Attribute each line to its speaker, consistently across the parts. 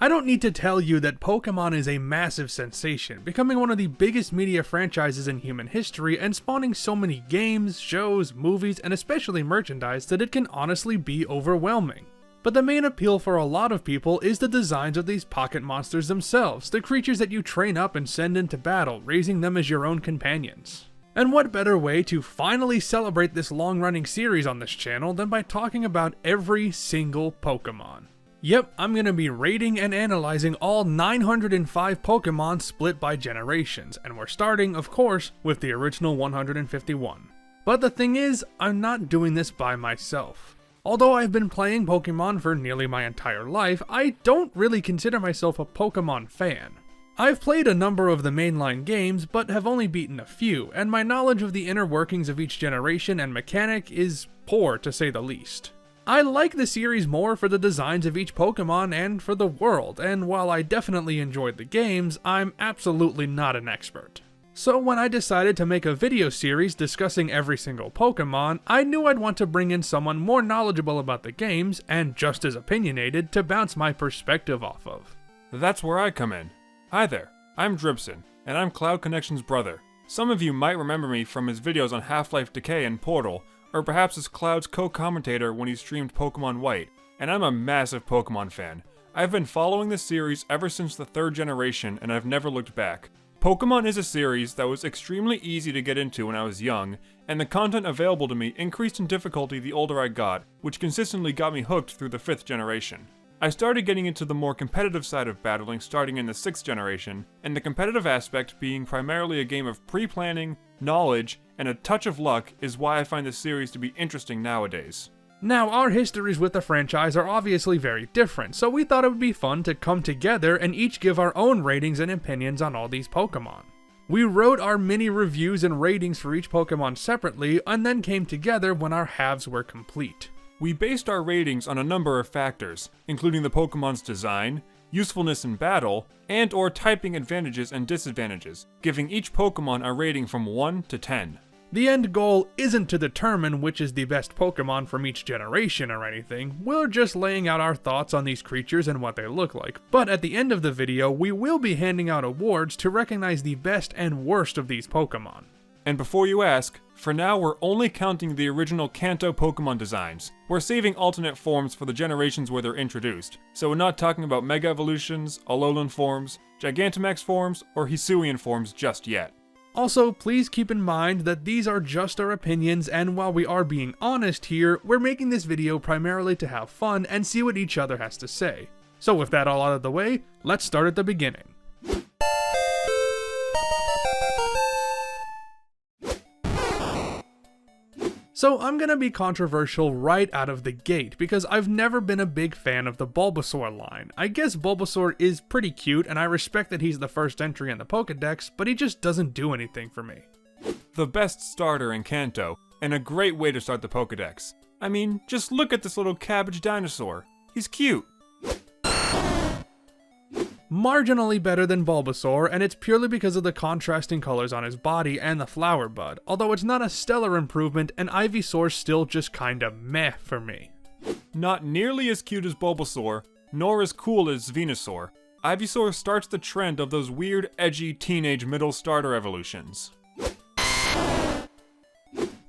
Speaker 1: I don't need to tell you that Pokémon is a massive sensation, becoming one of the biggest media franchises in human history and spawning so many games, shows, movies, and especially merchandise that it can honestly be overwhelming. But the main appeal for a lot of people is the designs of these pocket monsters themselves, the creatures that you train up and send into battle, raising them as your own companions. And what better way to finally celebrate this long-running series on this channel than by talking about every single Pokémon. Yep, I'm going to be rating and analyzing all 905 Pokémon split by generations, and we're starting, of course, with the original 151. But the thing is, I'm not doing this by myself. Although I've been playing Pokémon for nearly my entire life, I don't really consider myself a Pokémon fan. I've played a number of the mainline games, but have only beaten a few, and my knowledge of the inner workings of each generation and mechanic is poor to say the least. I like the series more for the designs of each Pokémon and for the world, and while I definitely enjoyed the games, I'm absolutely not an expert. So when I decided to make a video series discussing every single Pokémon, I knew I'd want to bring in someone more knowledgeable about the games, and just as opinionated, to bounce my perspective off of.
Speaker 2: That's where I come in. Hi there, I'm Dribson, and I'm Cloud Connection's brother. Some of you might remember me from his videos on Half-Life Decay and Portal, or perhaps as Cloud's co-commentator when he streamed Pokémon White, and I'm a massive Pokémon fan. I've been following this series ever since the 3rd generation, and I've never looked back. Pokémon is a series that was extremely easy to get into when I was young, and the content available to me increased in difficulty the older I got, which consistently got me hooked through the 5th generation. I started getting into the more competitive side of battling starting in the 6th generation, and the competitive aspect being primarily a game of pre-planning, knowledge, and a touch of luck is why I find this series to be interesting nowadays.
Speaker 1: Now, our histories with the franchise are obviously very different, so we thought it would be fun to come together and each give our own ratings and opinions on all these Pokémon. We wrote our mini reviews and ratings for each Pokémon separately, and then came together when our halves were complete.
Speaker 2: We based our ratings on a number of factors, including the Pokémon's design, usefulness in battle, and/or typing advantages and disadvantages, giving each Pokémon a rating from 1 to 10.
Speaker 1: The end goal isn't to determine which is the best Pokémon from each generation or anything, we're just laying out our thoughts on these creatures and what they look like, but at the end of the video we will be handing out awards to recognize the best and worst of these Pokémon.
Speaker 2: And before you ask, for now we're only counting the original Kanto Pokémon designs. We're saving alternate forms for the generations where they're introduced, so we're not talking about Mega Evolutions, Alolan forms, Gigantamax forms, or Hisuian forms just yet.
Speaker 1: Also, please keep in mind that these are just our opinions, and while we are being honest here, we're making this video primarily to have fun and see what each other has to say. So with that all out of the way, let's start at the beginning. So I'm gonna be controversial right out of the gate, because I've never been a big fan of the Bulbasaur line. I guess Bulbasaur is pretty cute, and I respect that he's the first entry in the Pokédex, but he just doesn't do anything for me.
Speaker 2: The best starter in Kanto, and a great way to start the Pokédex. I mean, just look at this little cabbage dinosaur. He's cute.
Speaker 1: Marginally better than Bulbasaur, and it's purely because of the contrasting colors on his body and the flower bud, although it's not a stellar improvement, and Ivysaur's still just kinda meh for me.
Speaker 2: Not nearly as cute as Bulbasaur, nor as cool as Venusaur. Ivysaur starts the trend of those weird, edgy, teenage middle starter evolutions.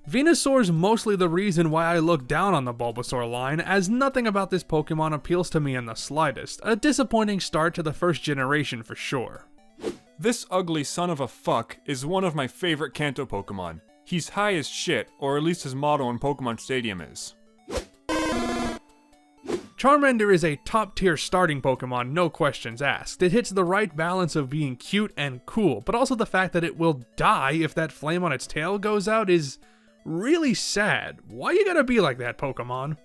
Speaker 1: Venusaur's mostly the reason why I look down on the Bulbasaur line, as nothing about this Pokemon appeals to me in the slightest. A disappointing start to the first generation for sure.
Speaker 2: This ugly son of a fuck is one of my favorite Kanto Pokemon. He's high as shit, or at least his motto in Pokemon Stadium is.
Speaker 1: Charmander is a top-tier starting Pokemon, no questions asked. It hits the right balance of being cute and cool, but also the fact that it will die if that flame on its tail goes out is really sad. Why you gotta be like that, Pokemon?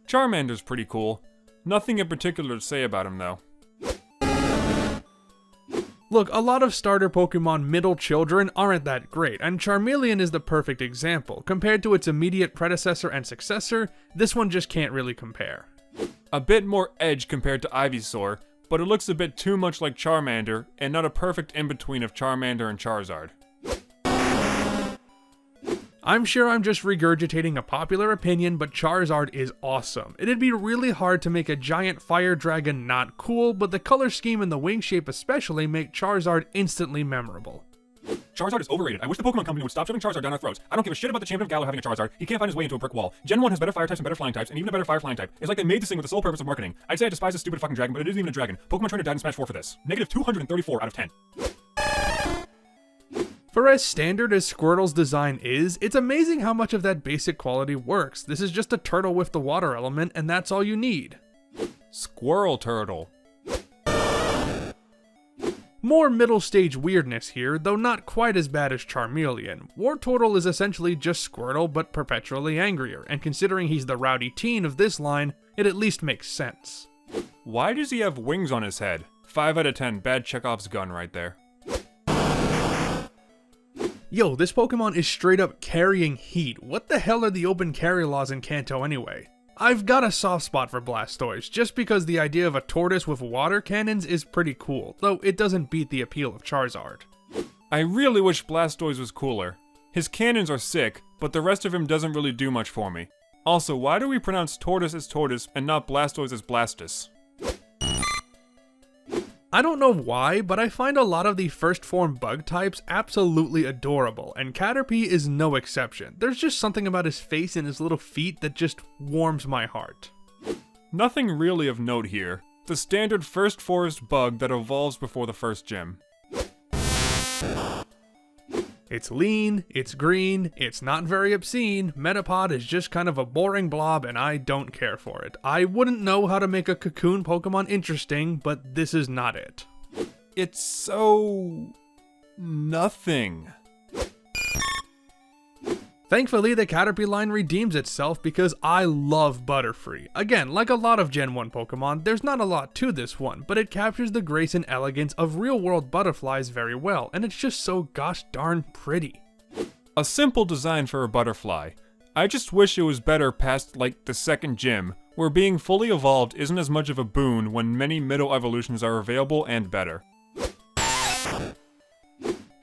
Speaker 2: Charmander's pretty cool. Nothing in particular to say about him though.
Speaker 1: Look, a lot of starter Pokemon middle children aren't that great, and Charmeleon is the perfect example. Compared to its immediate predecessor and successor, this one just can't really compare.
Speaker 2: A bit more edge compared to Ivysaur, but it looks a bit too much like Charmander, and not a perfect in-between of Charmander and Charizard.
Speaker 1: I'm sure I'm just regurgitating a popular opinion, but Charizard is awesome. It'd be really hard to make a giant fire dragon not cool, but the color scheme and the wing shape especially make Charizard instantly memorable.
Speaker 2: Charizard is overrated. I wish the Pokemon Company would stop shoving Charizard down our throats. I don't give a shit about the Champion of Galar having a Charizard. He can't find his way into a brick wall. Gen 1 has better fire types and better flying types, and even a better fire flying type. It's like they made this thing with the sole purpose of marketing. I'd say I despise this stupid fucking dragon, but it isn't even a dragon. Pokemon Trainer died in Smash 4 for this. Negative 234 out of 10.
Speaker 1: For as standard as Squirtle's design is, it's amazing how much of that basic quality works. This is just a turtle with the water element, and that's all you need.
Speaker 2: Squirrel Turtle.
Speaker 1: More middle stage weirdness here, though not quite as bad as Charmeleon. Wartortle is essentially just Squirtle, but perpetually angrier, and considering he's the rowdy teen of this line, it at least makes sense.
Speaker 2: Why does he have wings on his head? 5 out of 10, bad Chekhov's gun right there.
Speaker 1: Yo, this Pokemon is straight up carrying heat. What the hell are the open carry laws in Kanto anyway? I've got a soft spot for Blastoise, just because the idea of a tortoise with water cannons is pretty cool, though it doesn't beat the appeal of Charizard.
Speaker 2: I really wish Blastoise was cooler. His cannons are sick, but the rest of him doesn't really do much for me. Also, why do we pronounce tortoise as tortoise and not Blastoise as Blastus?
Speaker 1: I don't know why, but I find a lot of the first form bug types absolutely adorable, and Caterpie is no exception. There's just something about his face and his little feet that just warms my heart.
Speaker 2: Nothing really of note here. The standard first forest bug that evolves before the first gym.
Speaker 1: It's lean, it's green, it's not very obscene, Metapod is just kind of a boring blob and I don't care for it. I wouldn't know how to make a cocoon Pokemon interesting, but this is not it.
Speaker 2: It's so... nothing.
Speaker 1: Thankfully, the Caterpie line redeems itself because I love Butterfree. Again, like a lot of Gen 1 Pokemon, there's not a lot to this one, but it captures the grace and elegance of real-world butterflies very well, and it's just so gosh darn pretty.
Speaker 2: A simple design for a butterfly. I just wish it was better past, like, the second gym, where being fully evolved isn't as much of a boon when many middle evolutions are available and better.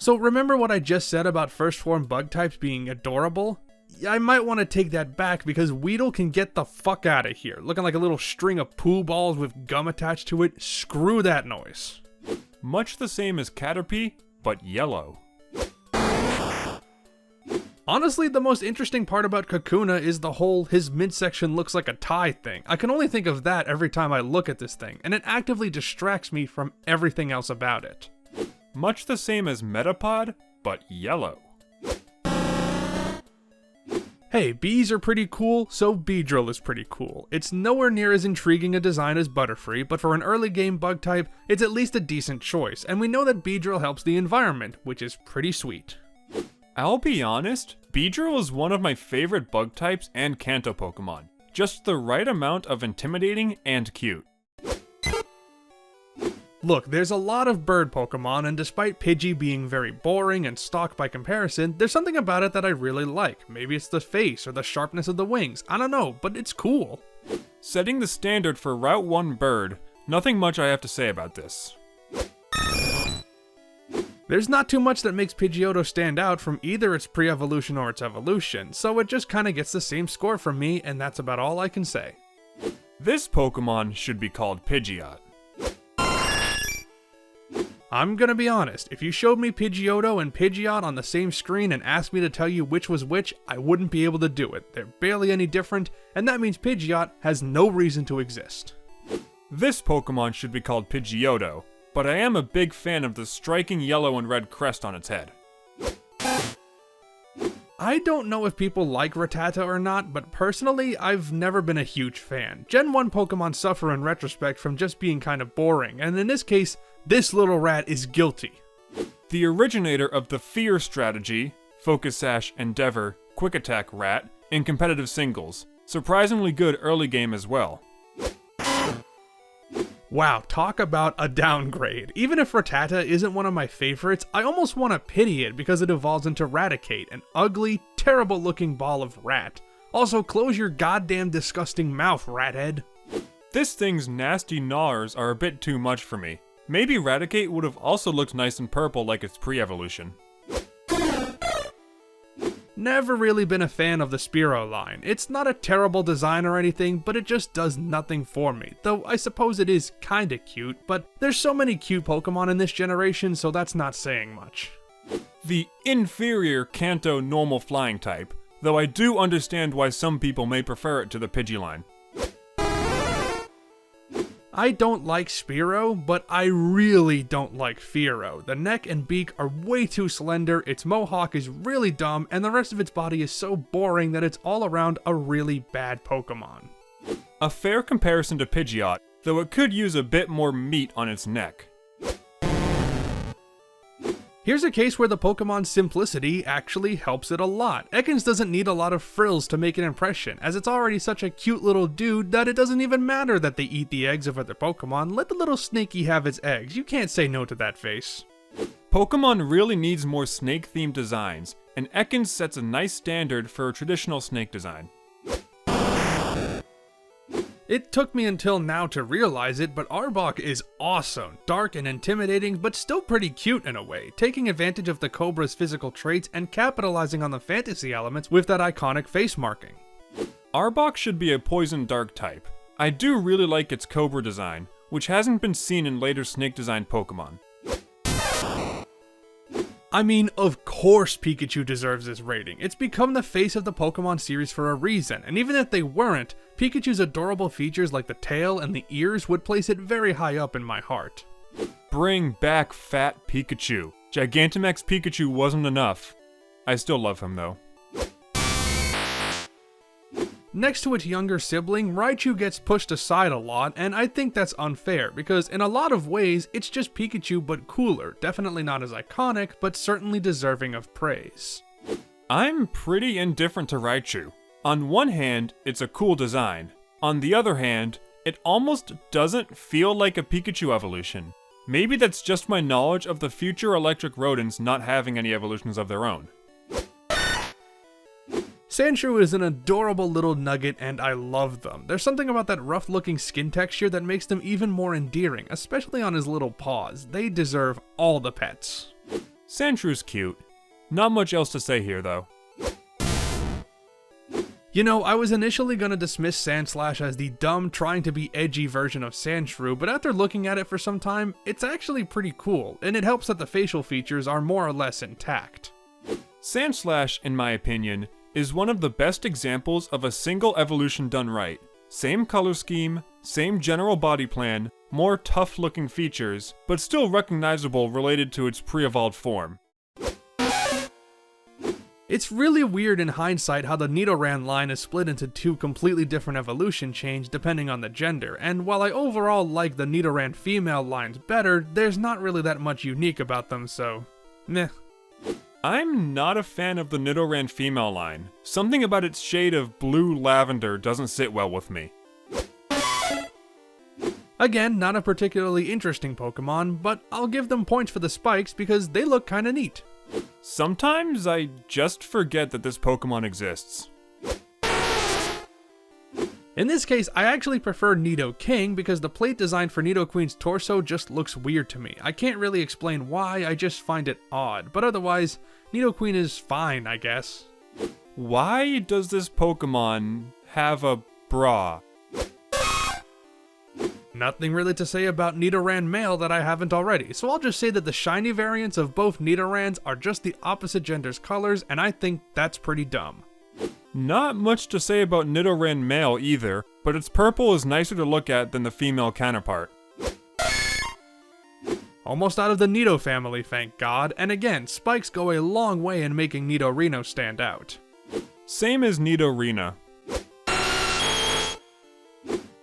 Speaker 1: So remember what I just said about first form bug types being adorable? I might want to take that back because Weedle can get the fuck out of here, looking like a little string of poo balls with gum attached to it. Screw that noise.
Speaker 2: Much the same as Caterpie, but yellow.
Speaker 1: Honestly, the most interesting part about Kakuna is the whole his midsection looks like a tie thing. I can only think of that every time I look at this thing, and it actively distracts me from everything else about it.
Speaker 2: Much the same as Metapod, but yellow.
Speaker 1: Hey, bees are pretty cool, so Beedrill is pretty cool. It's nowhere near as intriguing a design as Butterfree, but for an early game bug type, it's at least a decent choice, and we know that Beedrill helps the environment, which is pretty sweet.
Speaker 2: I'll be honest, Beedrill is one of my favorite bug types and Kanto Pokemon. Just the right amount of intimidating and cute.
Speaker 1: Look, there's a lot of bird Pokemon, and despite Pidgey being very boring and stock by comparison, there's something about it that I really like. Maybe it's the face or the sharpness of the wings, I don't know, but it's cool.
Speaker 2: Setting the standard for Route 1 bird, nothing much I have to say about this.
Speaker 1: There's not too much that makes Pidgeotto stand out from either its pre-evolution or its evolution, so it just kinda gets the same score from me, and that's about all I can say.
Speaker 2: This Pokemon should be called Pidgeot.
Speaker 1: I'm gonna be honest, if you showed me Pidgeotto and Pidgeot on the same screen and asked me to tell you which was which, I wouldn't be able to do it. They're barely any different, and that means Pidgeot has no reason to exist.
Speaker 2: This Pokemon should be called Pidgeotto, but I am a big fan of the striking yellow and red crest on its head.
Speaker 1: I don't know if people like Rattata or not, but personally, I've never been a huge fan. Gen 1 Pokemon suffer in retrospect from just being kind of boring, and in this case, this little rat is guilty.
Speaker 2: The originator of the Fear strategy, Focus Sash, Endeavor, Quick Attack Rat, in competitive singles. Surprisingly good early game as well.
Speaker 1: Wow, talk about a downgrade. Even if Rattata isn't one of my favorites, I almost want to pity it because it evolves into Raticate, an ugly, terrible looking ball of rat. Also, close your goddamn disgusting mouth, rathead.
Speaker 2: This thing's nasty gnawers are a bit too much for me. Maybe Raticate would have also looked nice in purple like its pre-evolution.
Speaker 1: Never really been a fan of the Spearow line. It's not a terrible design or anything, but it just does nothing for me, though I suppose it is kinda cute, but there's so many cute Pokemon in this generation, so that's not saying much.
Speaker 2: The inferior Kanto normal flying type, though I do understand why some people may prefer it to the Pidgey line.
Speaker 1: I don't like Spearow, but I really don't like Fearow. The neck and beak are way too slender, its mohawk is really dumb, and the rest of its body is so boring that it's all around a really bad Pokemon.
Speaker 2: A fair comparison to Pidgeot, though it could use a bit more meat on its neck.
Speaker 1: Here's a case where the Pokemon's simplicity actually helps it a lot. Ekans doesn't need a lot of frills to make an impression, as it's already such a cute little dude that it doesn't even matter that they eat the eggs of other Pokemon. Let the little snaky have its eggs, you can't say no to that face.
Speaker 2: Pokemon really needs more snake-themed designs, and Ekans sets a nice standard for a traditional snake design.
Speaker 1: It took me until now to realize it, but Arbok is awesome. Dark and intimidating, but still pretty cute in a way, taking advantage of the Cobra's physical traits and capitalizing on the fantasy elements with that iconic face marking.
Speaker 2: Arbok should be a poison dark type. I do really like its Cobra design, which hasn't been seen in later snake designed Pokemon.
Speaker 1: I mean, of course Pikachu deserves this rating. It's become the face of the Pokemon series for a reason, and even if they weren't, Pikachu's adorable features like the tail and the ears would place it very high up in my heart.
Speaker 2: Bring back Fat Pikachu. Gigantamax Pikachu wasn't enough. I still love him though.
Speaker 1: Next to its younger sibling, Raichu gets pushed aside a lot, and I think that's unfair, because in a lot of ways, it's just Pikachu but cooler, definitely not as iconic, but certainly deserving of praise.
Speaker 2: I'm pretty indifferent to Raichu. On one hand, it's a cool design. On the other hand, it almost doesn't feel like a Pikachu evolution. Maybe that's just my knowledge of the future electric rodents not having any evolutions of their own.
Speaker 1: Sandshrew is an adorable little nugget and I love them. There's something about that rough looking skin texture that makes them even more endearing, especially on his little paws. They deserve all the pets.
Speaker 2: Sandshrews cute. Not much else to say here though.
Speaker 1: You know, I was initially gonna dismiss Sandslash as the dumb, trying to be edgy version of Sandshrew, but after looking at it for some time, it's actually pretty cool, and it helps that the facial features are more or less intact.
Speaker 2: Sandslash, in my opinion, is one of the best examples of a single evolution done right. Same color scheme, same general body plan, more tough looking features, but still recognizable related to its pre-evolved form.
Speaker 1: It's really weird in hindsight how the Nidoran line is split into two completely different evolution chains depending on the gender, and while I overall like the Nidoran female lines better, there's not really that much unique about them, so meh.
Speaker 2: I'm not a fan of the Nidoran female line. Something about its shade of blue lavender doesn't sit well with me.
Speaker 1: Again, not a particularly interesting Pokemon, but I'll give them points for the spikes because they look kinda neat.
Speaker 2: Sometimes I just forget that this Pokemon exists.
Speaker 1: In this case, I actually prefer Nidoking because the plate design for Nidoqueen's torso just looks weird to me. I can't really explain why, I just find it odd, but otherwise, Nidoqueen is fine, I guess.
Speaker 2: Why does this Pokemon have a bra?
Speaker 1: Nothing really to say about Nidoran male that I haven't already, so I'll just say that the shiny variants of both Nidorans are just the opposite gender's colors, and I think that's pretty dumb.
Speaker 2: Not much to say about Nidoran male either, but its purple is nicer to look at than the female counterpart.
Speaker 1: Almost out of the Nido family, thank God, and again, spikes go a long way in making Nidorino stand out.
Speaker 2: Same as Nidorina.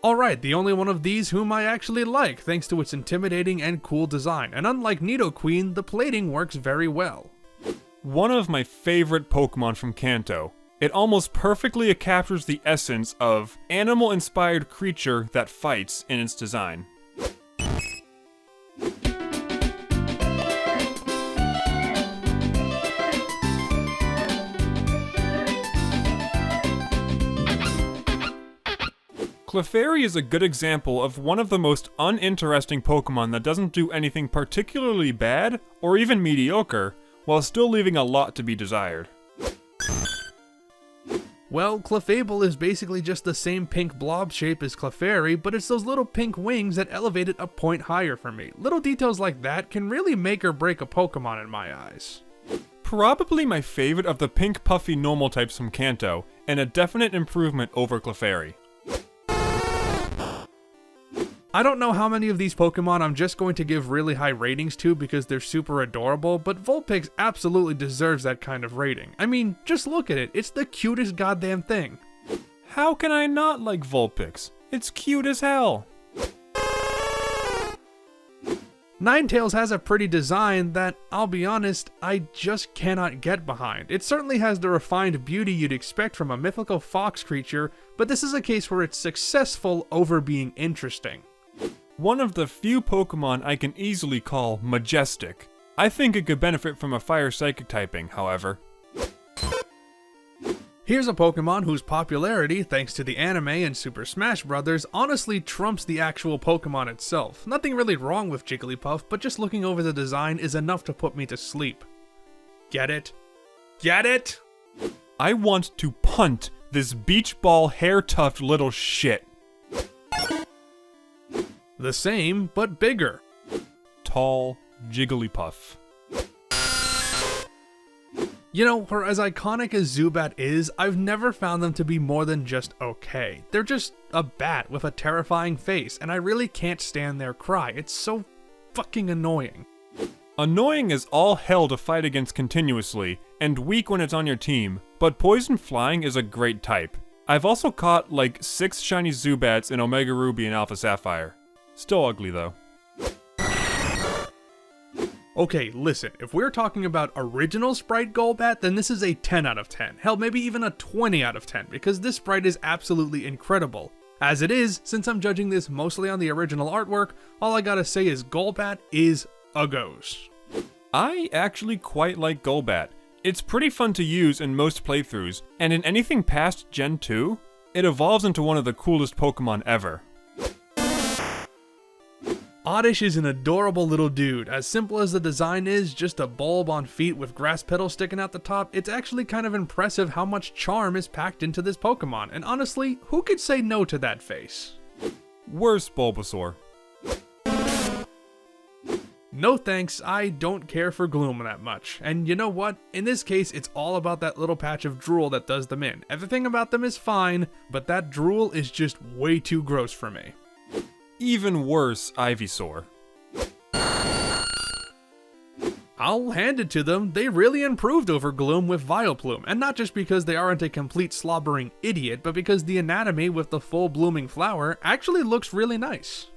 Speaker 1: Alright, the only one of these whom I actually like, thanks to its intimidating and cool design, and unlike Nidoqueen, the plating works very well.
Speaker 2: One of my favorite Pokemon from Kanto. It almost perfectly captures the essence of animal-inspired creature that fights in its design. Clefairy is a good example of one of the most uninteresting Pokemon that doesn't do anything particularly bad or even mediocre, while still leaving a lot to be desired.
Speaker 1: Well, Clefable is basically just the same pink blob shape as Clefairy, but it's those little pink wings that elevate it a point higher for me. Little details like that can really make or break a Pokemon in my eyes.
Speaker 2: Probably my favorite of the pink puffy normal types from Kanto, and a definite improvement over Clefairy.
Speaker 1: I don't know how many of these Pokemon I'm just going to give really high ratings to because they're super adorable, but Vulpix absolutely deserves that kind of rating. I mean, just look at it, it's the cutest goddamn thing.
Speaker 2: How can I not like Vulpix? It's cute as hell.
Speaker 1: Ninetales has a pretty design that, I'll be honest, I just cannot get behind. It certainly has the refined beauty you'd expect from a mythical fox creature, but this is a case where it's successful over being interesting.
Speaker 2: One of the few Pokemon I can easily call majestic. I think it could benefit from a fire psychic typing, however.
Speaker 1: Here's a Pokemon whose popularity, thanks to the anime and Super Smash Bros., honestly trumps the actual Pokemon itself. Nothing really wrong with Jigglypuff, but just looking over the design is enough to put me to sleep. Get it? Get it?
Speaker 2: I want to punt this beach ball hair-tuft little shit.
Speaker 1: The same, but bigger.
Speaker 2: Tall Jigglypuff.
Speaker 1: You know, for as iconic as Zubat is, I've never found them to be more than just okay. They're just a bat with a terrifying face, and I really can't stand their cry. It's so fucking annoying.
Speaker 2: Annoying is all hell to fight against continuously, and weak when it's on your team, but Poison Flying is a great type. I've also caught like 6 shiny Zubats in Omega Ruby and Alpha Sapphire. Still ugly though.
Speaker 1: Okay, listen, if we're talking about original Sprite Golbat, then this is a 10 out of 10. Hell, maybe even a 20 out of 10, because this sprite is absolutely incredible. As it is, since I'm judging this mostly on the original artwork, all I gotta say is Golbat is a ghost.
Speaker 2: I actually quite like Golbat. It's pretty fun to use in most playthroughs, and in anything past Gen 2, it evolves into one of the coolest Pokemon ever.
Speaker 1: Oddish is an adorable little dude. As simple as the design is, just a bulb on feet with grass petals sticking out the top, it's actually kind of impressive how much charm is packed into this Pokemon, and honestly, who could say no to that face?
Speaker 2: Worse Bulbasaur.
Speaker 1: No thanks, I don't care for Gloom that much. And you know what? In this case, it's all about that little patch of drool that does them in. Everything about them is fine, but that drool is just way too gross for me.
Speaker 2: Even worse, Ivysaur.
Speaker 1: I'll hand it to them, they really improved over Gloom with Vileplume, and not just because they aren't a complete slobbering idiot, but because the anatomy with the full blooming flower actually looks really nice.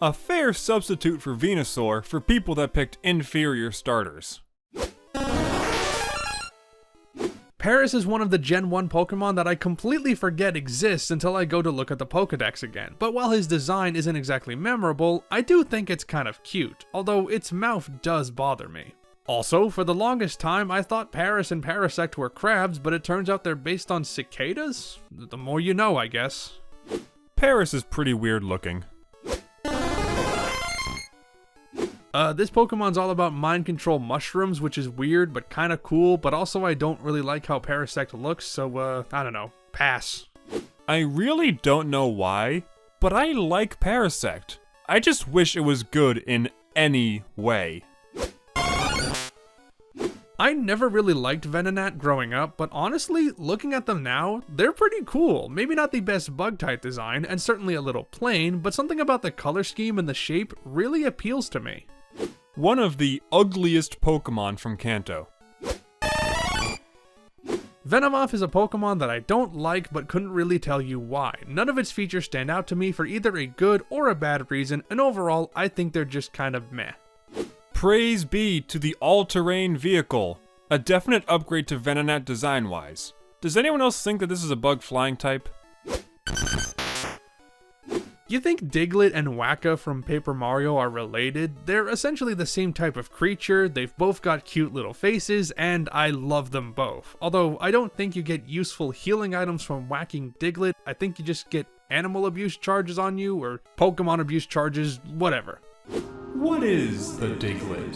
Speaker 2: A fair substitute for Venusaur for people that picked inferior starters.
Speaker 1: Paris is one of the Gen 1 Pokemon that I completely forget exists until I go to look at the Pokédex again, but while his design isn't exactly memorable, I do think it's kind of cute, although its mouth does bother me. Also, for the longest time I thought Paris and Parasect were crabs, but it turns out they're based on cicadas? The more you know, I guess.
Speaker 2: Paris is pretty weird looking.
Speaker 1: This Pokemon's all about mind control mushrooms, which is weird but kinda cool, but also I don't really like how Parasect looks, so I don't know, pass.
Speaker 2: I really don't know why, but I like Parasect. I just wish it was good in any way.
Speaker 1: I never really liked Venonat growing up, but honestly, looking at them now, they're pretty cool. Maybe not the best bug-type design, and certainly a little plain, but something about the color scheme and the shape really appeals to me.
Speaker 2: One of the ugliest Pokemon from Kanto.
Speaker 1: Venomoth is a Pokemon that I don't like but couldn't really tell you why. None of its features stand out to me for either a good or a bad reason, and overall, I think they're just kind of meh.
Speaker 2: Praise be to the all-terrain vehicle. A definite upgrade to Venonat design-wise. Does anyone else think that this is a bug flying type?
Speaker 1: You think Diglett and Wacka from Paper Mario are related? They're essentially the same type of creature, they've both got cute little faces, and I love them both. Although, I don't think you get useful healing items from whacking Diglett, I think you just get animal abuse charges on you, or Pokemon abuse charges, whatever.
Speaker 2: What is the Diglett?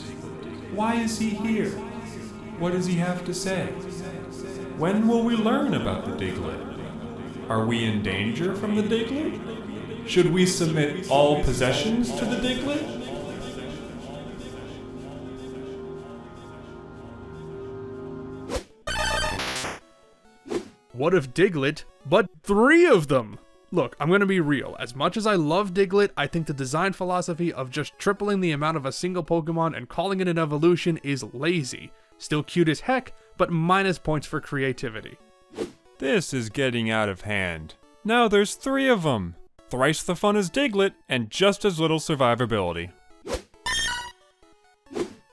Speaker 2: Why is he here? What does he have to say? When will we learn about the Diglett? Are we in danger from the Diglett? Should we submit all possessions to the Diglett?
Speaker 1: What if Diglett, but 3 of them? Look, I'm gonna be real. As much as I love Diglett, I think the design philosophy of just tripling the amount of a single Pokemon and calling it an evolution is lazy. Still cute as heck, but minus points for creativity.
Speaker 2: This is getting out of hand. Now there's 3 of them. Thrice the fun as Diglett, and just as little survivability.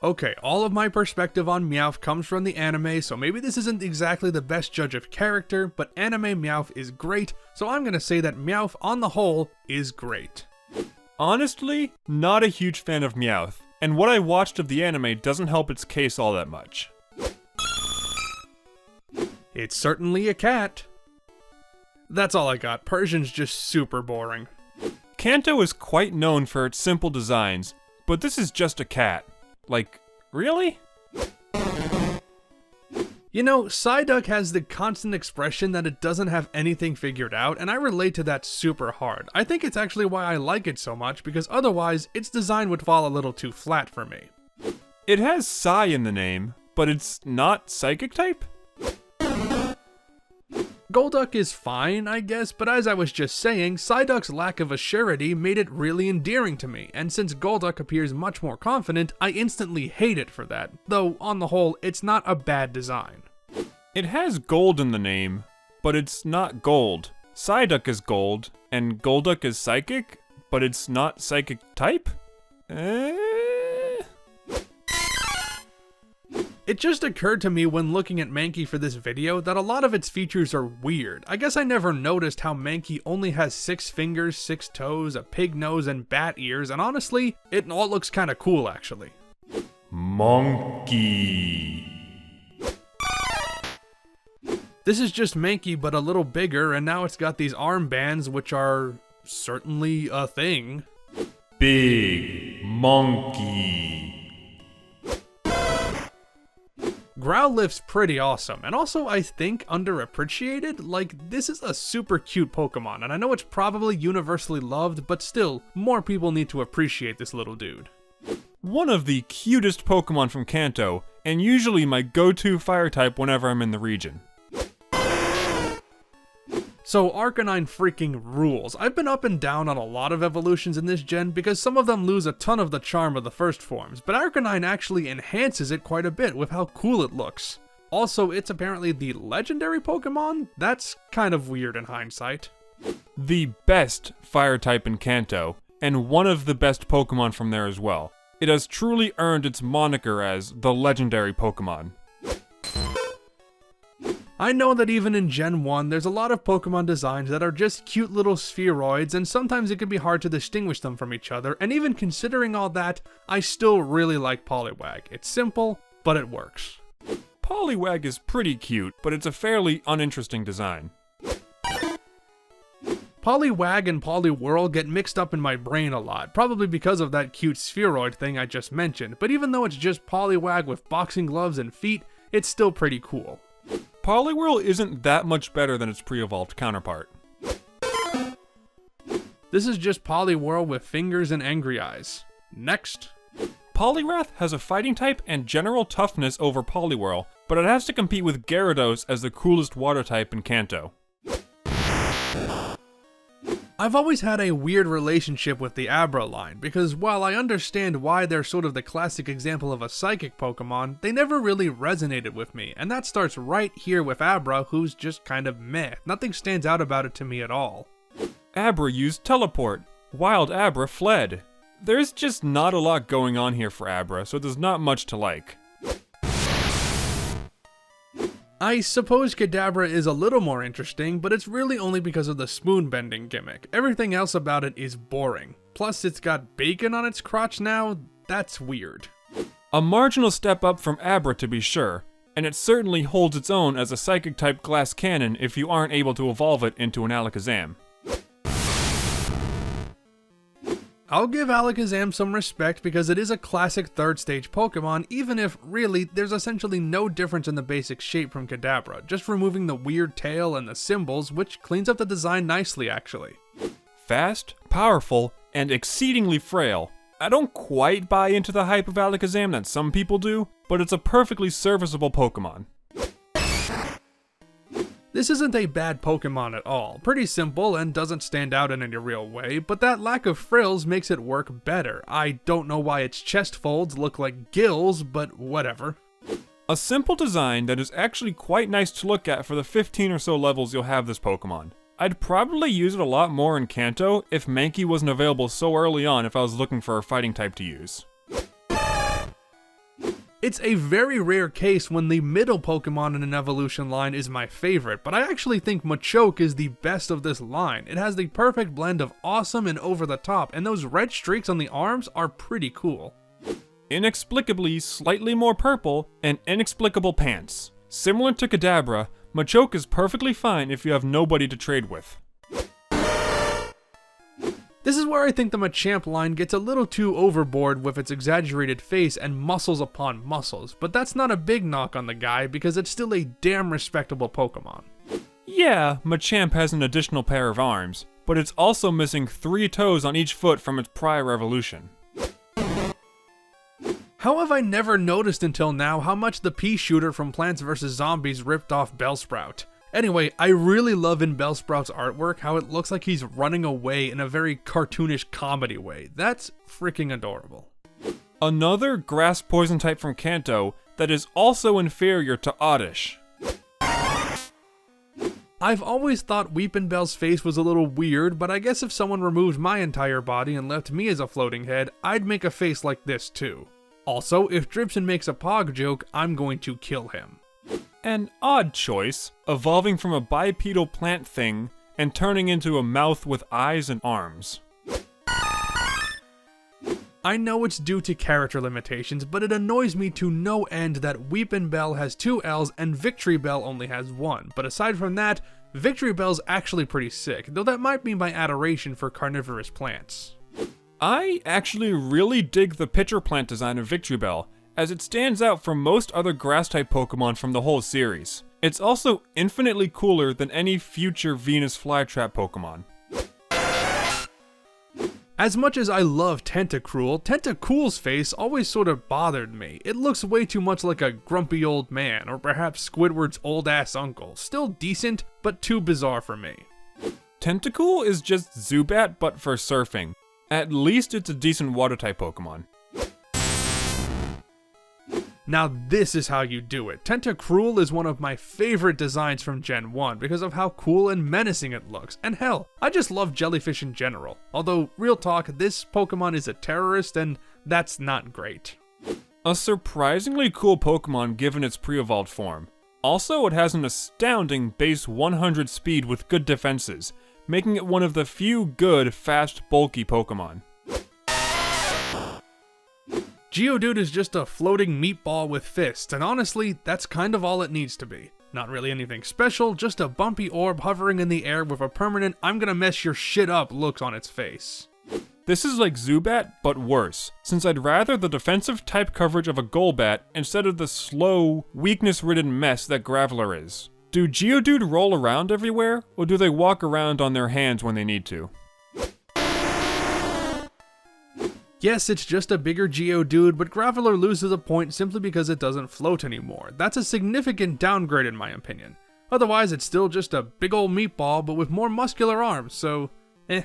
Speaker 1: Okay, all of my perspective on Meowth comes from the anime, so maybe this isn't exactly the best judge of character, but anime Meowth is great, so I'm gonna say that Meowth on the whole is great.
Speaker 2: Honestly, not a huge fan of Meowth, and what I watched of the anime doesn't help its case all that much.
Speaker 1: It's certainly a cat. That's all I got. Persian's just super boring.
Speaker 2: Kanto is quite known for its simple designs, but this is just a cat. Like, really?
Speaker 1: You know, Psyduck has the constant expression that it doesn't have anything figured out, and I relate to that super hard. I think it's actually why I like it so much, because otherwise, its design would fall a little too flat for me.
Speaker 2: It has Psy in the name, but it's not Psychic type?
Speaker 1: Golduck is fine, I guess, but as I was just saying, Psyduck's lack of assurity made it really endearing to me, and since Golduck appears much more confident, I instantly hate it for that, though on the whole, it's not a bad design.
Speaker 2: It has gold in the name, but it's not gold. Psyduck is gold, and Golduck is psychic, but it's not psychic type?
Speaker 1: It just occurred to me when looking at Mankey for this video that a lot of its features are weird. I guess I never noticed how Mankey only has 6 fingers, 6 toes, a pig nose, and bat ears, and honestly, it all looks kinda cool actually.
Speaker 2: Monkey.
Speaker 1: This is just Mankey but a little bigger, and now it's got these armbands which are certainly a thing.
Speaker 2: Big monkey.
Speaker 1: Growlithe's pretty awesome, and also I think underappreciated. Like, this is a super cute Pokemon, and I know it's probably universally loved, but still, more people need to appreciate this little dude.
Speaker 2: One of the cutest Pokemon from Kanto, and usually my go-to fire type whenever I'm in the region.
Speaker 1: So Arcanine freaking rules. I've been up and down on a lot of evolutions in this gen because some of them lose a ton of the charm of the first forms, but Arcanine actually enhances it quite a bit with how cool it looks. Also, it's apparently the legendary Pokemon? That's kind of weird in hindsight.
Speaker 2: The best fire type in Kanto, and one of the best Pokemon from there as well. It has truly earned its moniker as the legendary Pokemon.
Speaker 1: I know that even in Gen 1, there's a lot of Pokemon designs that are just cute little spheroids, and sometimes it can be hard to distinguish them from each other, and even considering all that, I still really like Poliwag. It's simple, but it works.
Speaker 2: Poliwag is pretty cute, but it's a fairly uninteresting design.
Speaker 1: Poliwag and Poliwhirl get mixed up in my brain a lot, probably because of that cute spheroid thing I just mentioned, but even though it's just Poliwag with boxing gloves and feet, it's still pretty cool.
Speaker 2: Poliwhirl isn't that much better than its pre-evolved counterpart.
Speaker 1: This is just Poliwhirl with fingers and angry eyes. Next.
Speaker 2: Poliwrath has a fighting type and general toughness over Poliwhirl, but it has to compete with Gyarados as the coolest water type in Kanto.
Speaker 1: I've always had a weird relationship with the Abra line, because while I understand why they're sort of the classic example of a psychic Pokemon, they never really resonated with me, and that starts right here with Abra, who's just kind of meh. Nothing stands out about it to me at all.
Speaker 2: Abra used Teleport. Wild Abra fled. There's just not a lot going on here for Abra, so there's not much to like.
Speaker 1: I suppose Kadabra is a little more interesting, but it's really only because of the spoon bending gimmick. Everything else about it is boring. Plus, it's got bacon on its crotch now. That's weird.
Speaker 2: A marginal step up from Abra to be sure, and it certainly holds its own as a psychic-type glass cannon if you aren't able to evolve it into an Alakazam.
Speaker 1: I'll give Alakazam some respect because it is a classic third stage Pokemon, even if, really, there's essentially no difference in the basic shape from Kadabra, just removing the weird tail and the symbols, which cleans up the design nicely actually.
Speaker 2: Fast, powerful, and exceedingly frail. I don't quite buy into the hype of Alakazam that some people do, but it's a perfectly serviceable Pokemon.
Speaker 1: This isn't a bad Pokemon at all, pretty simple and doesn't stand out in any real way, but that lack of frills makes it work better. I don't know why its chest folds look like gills, but whatever.
Speaker 2: A simple design that is actually quite nice to look at for the 15 or so levels you'll have this Pokemon. I'd probably use it a lot more in Kanto if Mankey wasn't available so early on if I was looking for a fighting type to use.
Speaker 1: It's a very rare case when the middle Pokemon in an evolution line is my favorite, but I actually think Machoke is the best of this line. It has the perfect blend of awesome and over the top, and those red streaks on the arms are pretty cool.
Speaker 2: Inexplicably slightly more purple and inexplicable pants. Similar to Kadabra, Machoke is perfectly fine if you have nobody to trade with.
Speaker 1: This is where I think the Machamp line gets a little too overboard with its exaggerated face and muscles upon muscles, but that's not a big knock on the guy because it's still a damn respectable Pokemon.
Speaker 2: Yeah, Machamp has an additional pair of arms, but it's also missing 3 toes on each foot from its prior evolution.
Speaker 1: How have I never noticed until now how much the pea shooter from Plants vs. Zombies ripped off Bellsprout? Anyway, I really love in Bellsprout's artwork how it looks like he's running away in a very cartoonish comedy way. That's freaking adorable.
Speaker 2: Another grass poison type from Kanto that is also inferior to Oddish.
Speaker 1: I've always thought Weepinbell's face was a little weird, but I guess if someone removed my entire body and left me as a floating head, I'd make a face like this too. Also, if Dribson makes a Pog joke, I'm going to kill him.
Speaker 2: An odd choice, evolving from a bipedal plant thing and turning into a mouth with eyes and arms.
Speaker 1: I know it's due to character limitations, but it annoys me to no end that Weepinbell has 2 L's and Victorybell only has 1, but aside from that, Victorybell's actually pretty sick, though that might be my adoration for carnivorous plants.
Speaker 2: I actually really dig the pitcher plant design of Victorybell, as it stands out from most other grass-type Pokemon from the whole series. It's also infinitely cooler than any future Venus flytrap Pokemon.
Speaker 1: As much as I love Tentacruel, Tentacool's face always sort of bothered me. It looks way too much like a grumpy old man, or perhaps Squidward's old-ass uncle. Still decent, but too bizarre for me.
Speaker 2: Tentacool is just Zubat but for surfing. At least it's a decent water-type Pokemon.
Speaker 1: Now this is how you do it. Tentacruel is one of my favorite designs from Gen 1 because of how cool and menacing it looks, and hell, I just love jellyfish in general. Although, real talk, this Pokemon is a terrorist and that's not great.
Speaker 2: A surprisingly cool Pokemon given its pre-evolved form. Also, it has an astounding base 100 speed with good defenses, making it one of the few good, fast, bulky Pokemon.
Speaker 1: Geodude is just a floating meatball with fists, and honestly, that's kind of all it needs to be. Not really anything special, just a bumpy orb hovering in the air with a permanent I'm gonna mess your shit up look on its face.
Speaker 2: This is like Zubat, but worse, since I'd rather the defensive type coverage of a Golbat instead of the slow, weakness-ridden mess that Graveler is. Do Geodude roll around everywhere, or do they walk around on their hands when they need to?
Speaker 1: Yes, it's just a bigger Geodude, but Graveler loses a point simply because it doesn't float anymore. That's a significant downgrade in my opinion. Otherwise, it's still just a big ol' meatball, but with more muscular arms, so eh.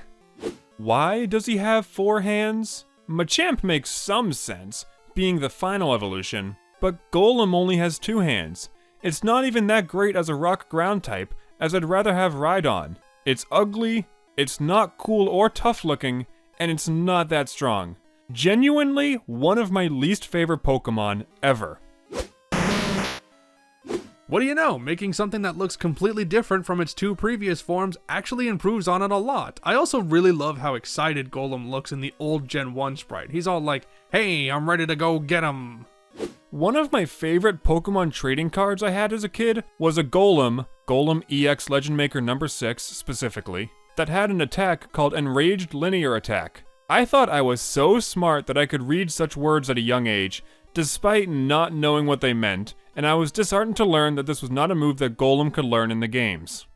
Speaker 2: Why does he have 4 hands? Machamp makes some sense, being the final evolution, but Golem only has 2 hands. It's not even that great as a rock ground type, as I'd rather have Rhydon. It's ugly, it's not cool or tough looking, and it's not that strong. Genuinely, one of my least favorite Pokemon ever.
Speaker 1: What do you know, making something that looks completely different from its 2 previous forms actually improves on it a lot. I also really love how excited Golem looks in the old Gen 1 sprite. He's all like, hey, I'm ready to go get him.
Speaker 2: One of my favorite Pokemon trading cards I had as a kid was a Golem, Golem EX Legend Maker number 6 specifically, that had an attack called Enraged Linear Attack. I thought I was so smart that I could read such words at a young age, despite not knowing what they meant, and I was disheartened to learn that this was not a move that Golem could learn in the games.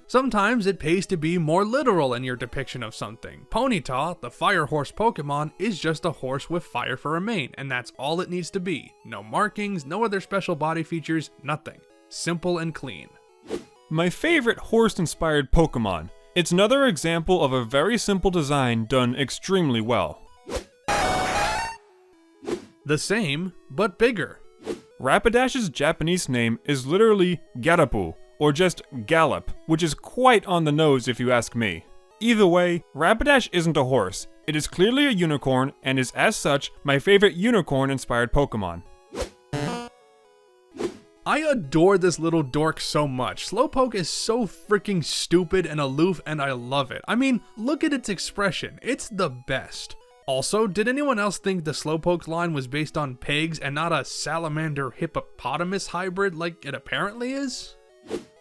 Speaker 1: Sometimes it pays to be more literal in your depiction of something. Ponyta, the fire horse Pokemon, is just a horse with fire for a mane, and that's all it needs to be. No markings, no other special body features, nothing. Simple and clean.
Speaker 2: My favorite horse-inspired Pokemon. It's another example of a very simple design done extremely well.
Speaker 1: The same, but bigger.
Speaker 2: Rapidash's Japanese name is literally Garapu, or just Gallop, which is quite on the nose if you ask me. Either way, Rapidash isn't a horse. It is clearly a unicorn, and is as such my favorite unicorn-inspired Pokemon.
Speaker 1: I adore this little dork so much. Slowpoke is so freaking stupid and aloof, and I love it. I mean, look at its expression. It's the best. Also, did anyone else think the Slowpoke line was based on pigs and not a salamander hippopotamus hybrid like it apparently is?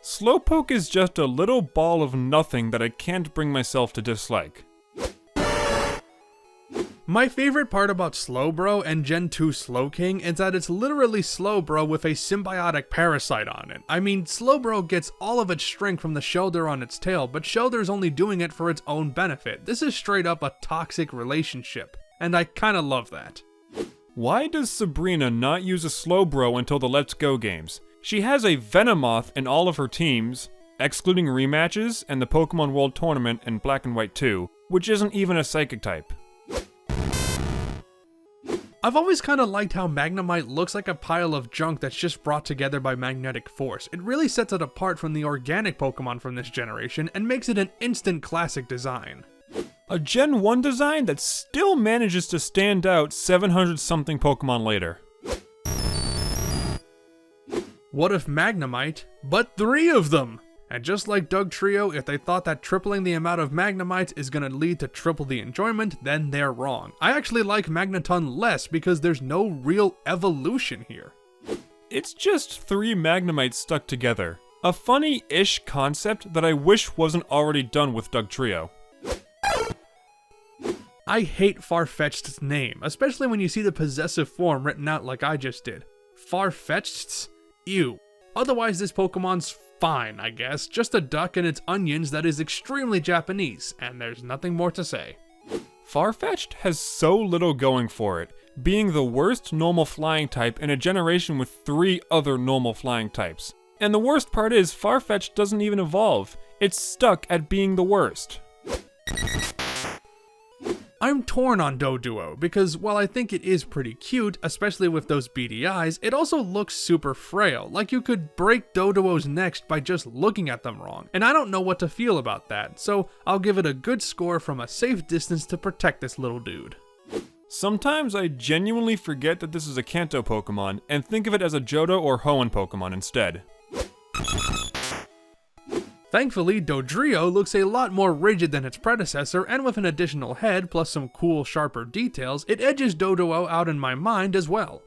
Speaker 2: Slowpoke is just a little ball of nothing that I can't bring myself to dislike.
Speaker 1: My favorite part about Slowbro and Gen 2 Slowking is that it's literally Slowbro with a symbiotic parasite on it. I mean, Slowbro gets all of its strength from the Shelder on its tail, but Shelder's only doing it for its own benefit. This is straight up a toxic relationship, and I kinda love that.
Speaker 2: Why does Sabrina not use a Slowbro until the Let's Go games? She has a Venomoth in all of her teams, excluding rematches and the Pokemon World Tournament and Black and White 2, which isn't even a Psychic type.
Speaker 1: I've always kind of liked how Magnemite looks like a pile of junk that's just brought together by magnetic force. It really sets it apart from the organic Pokemon from this generation and makes it an instant classic design.
Speaker 2: A Gen 1 design that still manages to stand out 700 something Pokemon later.
Speaker 1: What if Magnemite, but 3 of them? And just like Dugtrio, if they thought that tripling the amount of Magnemites is going to lead to triple the enjoyment, then they're wrong. I actually like Magneton less because there's no real evolution here.
Speaker 2: It's just 3 Magnemites stuck together. A funny-ish concept that I wish wasn't already done with Dugtrio.
Speaker 1: I hate Farfetched's name, especially when you see the possessive form written out like I just did. Farfetched's? Ew. Otherwise, this Pokemon's fine, I guess. Just a duck and its onions that is extremely Japanese, and there's nothing more to say.
Speaker 2: Farfetch'd has so little going for it, being the worst normal flying type in a generation with 3 other normal flying types. And the worst part is, Farfetch'd doesn't even evolve. It's stuck at being the worst.
Speaker 1: I'm torn on Doduo, because while I think it is pretty cute, especially with those beady eyes, it also looks super frail, like you could break Doduo's necks by just looking at them wrong, and I don't know what to feel about that, so I'll give it a good score from a safe distance to protect this little dude.
Speaker 2: Sometimes I genuinely forget that this is a Kanto Pokemon, and think of it as a Johto or Hoenn Pokemon instead.
Speaker 1: Thankfully, Dodrio looks a lot more rigid than its predecessor, and with an additional head plus some cool, sharper details, it edges Doduo out in my mind as well.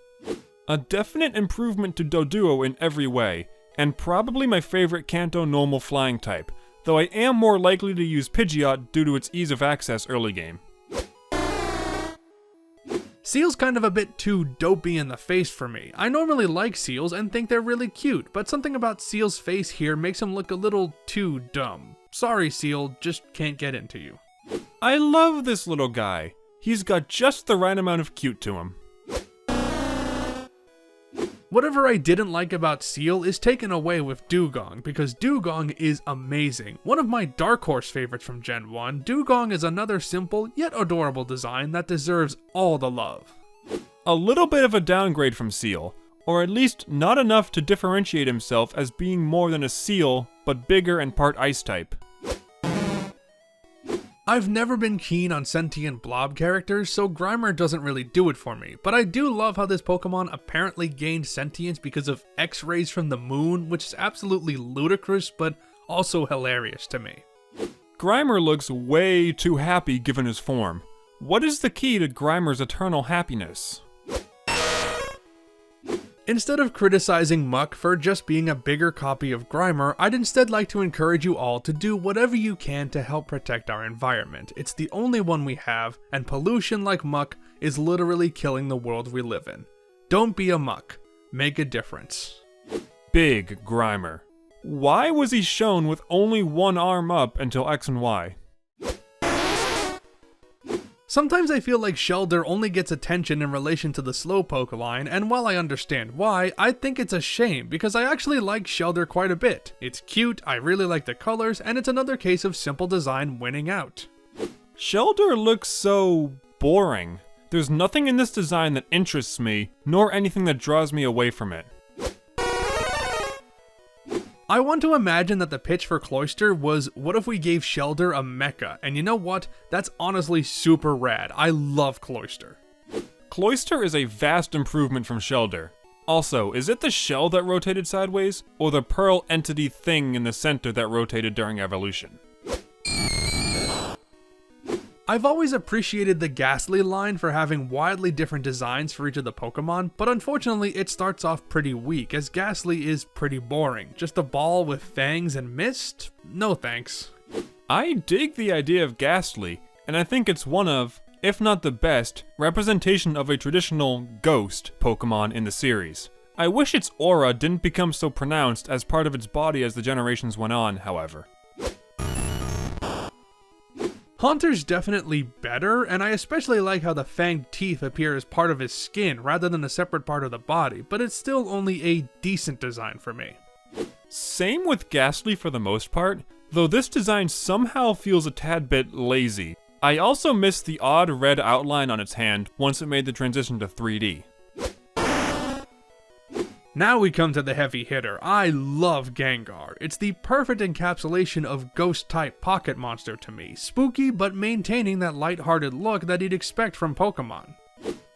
Speaker 2: A definite improvement to Doduo in every way, and probably my favorite Kanto normal flying type, though I am more likely to use Pidgeot due to its ease of access early game.
Speaker 1: Seal's kind of a bit too dopey in the face for me. I normally like Seals and think they're really cute, but something about Seal's face here makes him look a little too dumb. Sorry Seal, just can't get into you.
Speaker 2: I love this little guy. He's got just the right amount of cute to him.
Speaker 1: Whatever I didn't like about Seal is taken away with Dugong, because Dugong is amazing. One of my Dark Horse favorites from Gen 1, Dugong is another simple yet adorable design that deserves all the love.
Speaker 2: A little bit of a downgrade from Seal, or at least not enough to differentiate himself as being more than a Seal, but bigger and part Ice type.
Speaker 1: I've never been keen on sentient blob characters, so Grimer doesn't really do it for me, but I do love how this Pokemon apparently gained sentience because of X-rays from the moon, which is absolutely ludicrous, but also hilarious to me.
Speaker 2: Grimer looks way too happy given his form. What is the key to Grimer's eternal happiness?
Speaker 1: Instead of criticizing Muck for just being a bigger copy of Grimer, I'd instead like to encourage you all to do whatever you can to help protect our environment. It's the only one we have, and pollution like Muck is literally killing the world we live in. Don't be a Muck. Make a difference.
Speaker 2: Big Grimer. Why was he shown with only one arm up until X and Y?
Speaker 1: Sometimes I feel like Shellder only gets attention in relation to the Slowpoke line, and while I understand why, I think it's a shame because I actually like Shellder quite a bit. It's cute, I really like the colors, and it's another case of simple design winning out.
Speaker 2: Shellder looks so boring. There's nothing in this design that interests me, nor anything that draws me away from it.
Speaker 1: I want to imagine that the pitch for Cloyster was, what if we gave Shellder a mecha? And you know what? That's honestly super rad. I love Cloyster.
Speaker 2: Cloyster is a vast improvement from Shellder. Also, is it the shell that rotated sideways, or the pearl entity thing in the center that rotated during evolution?
Speaker 1: I've always appreciated the Ghastly line for having wildly different designs for each of the Pokemon, but unfortunately it starts off pretty weak, as Ghastly is pretty boring. Just a ball with fangs and mist? No thanks.
Speaker 2: I dig the idea of Ghastly, and I think it's one of, if not the best, representation of a traditional ghost Pokemon in the series. I wish its aura didn't become so pronounced as part of its body as the generations went on, however.
Speaker 1: Haunter's definitely better, and I especially like how the fanged teeth appear as part of his skin rather than a separate part of the body, but it's still only a decent design for me.
Speaker 2: Same with Ghastly for the most part, though this design somehow feels a tad bit lazy. I also miss the odd red outline on its hand once it made the transition to 3D.
Speaker 1: Now we come to the heavy hitter. I love Gengar. It's the perfect encapsulation of ghost-type pocket monster to me. Spooky, but maintaining that lighthearted look that you'd expect from Pokemon.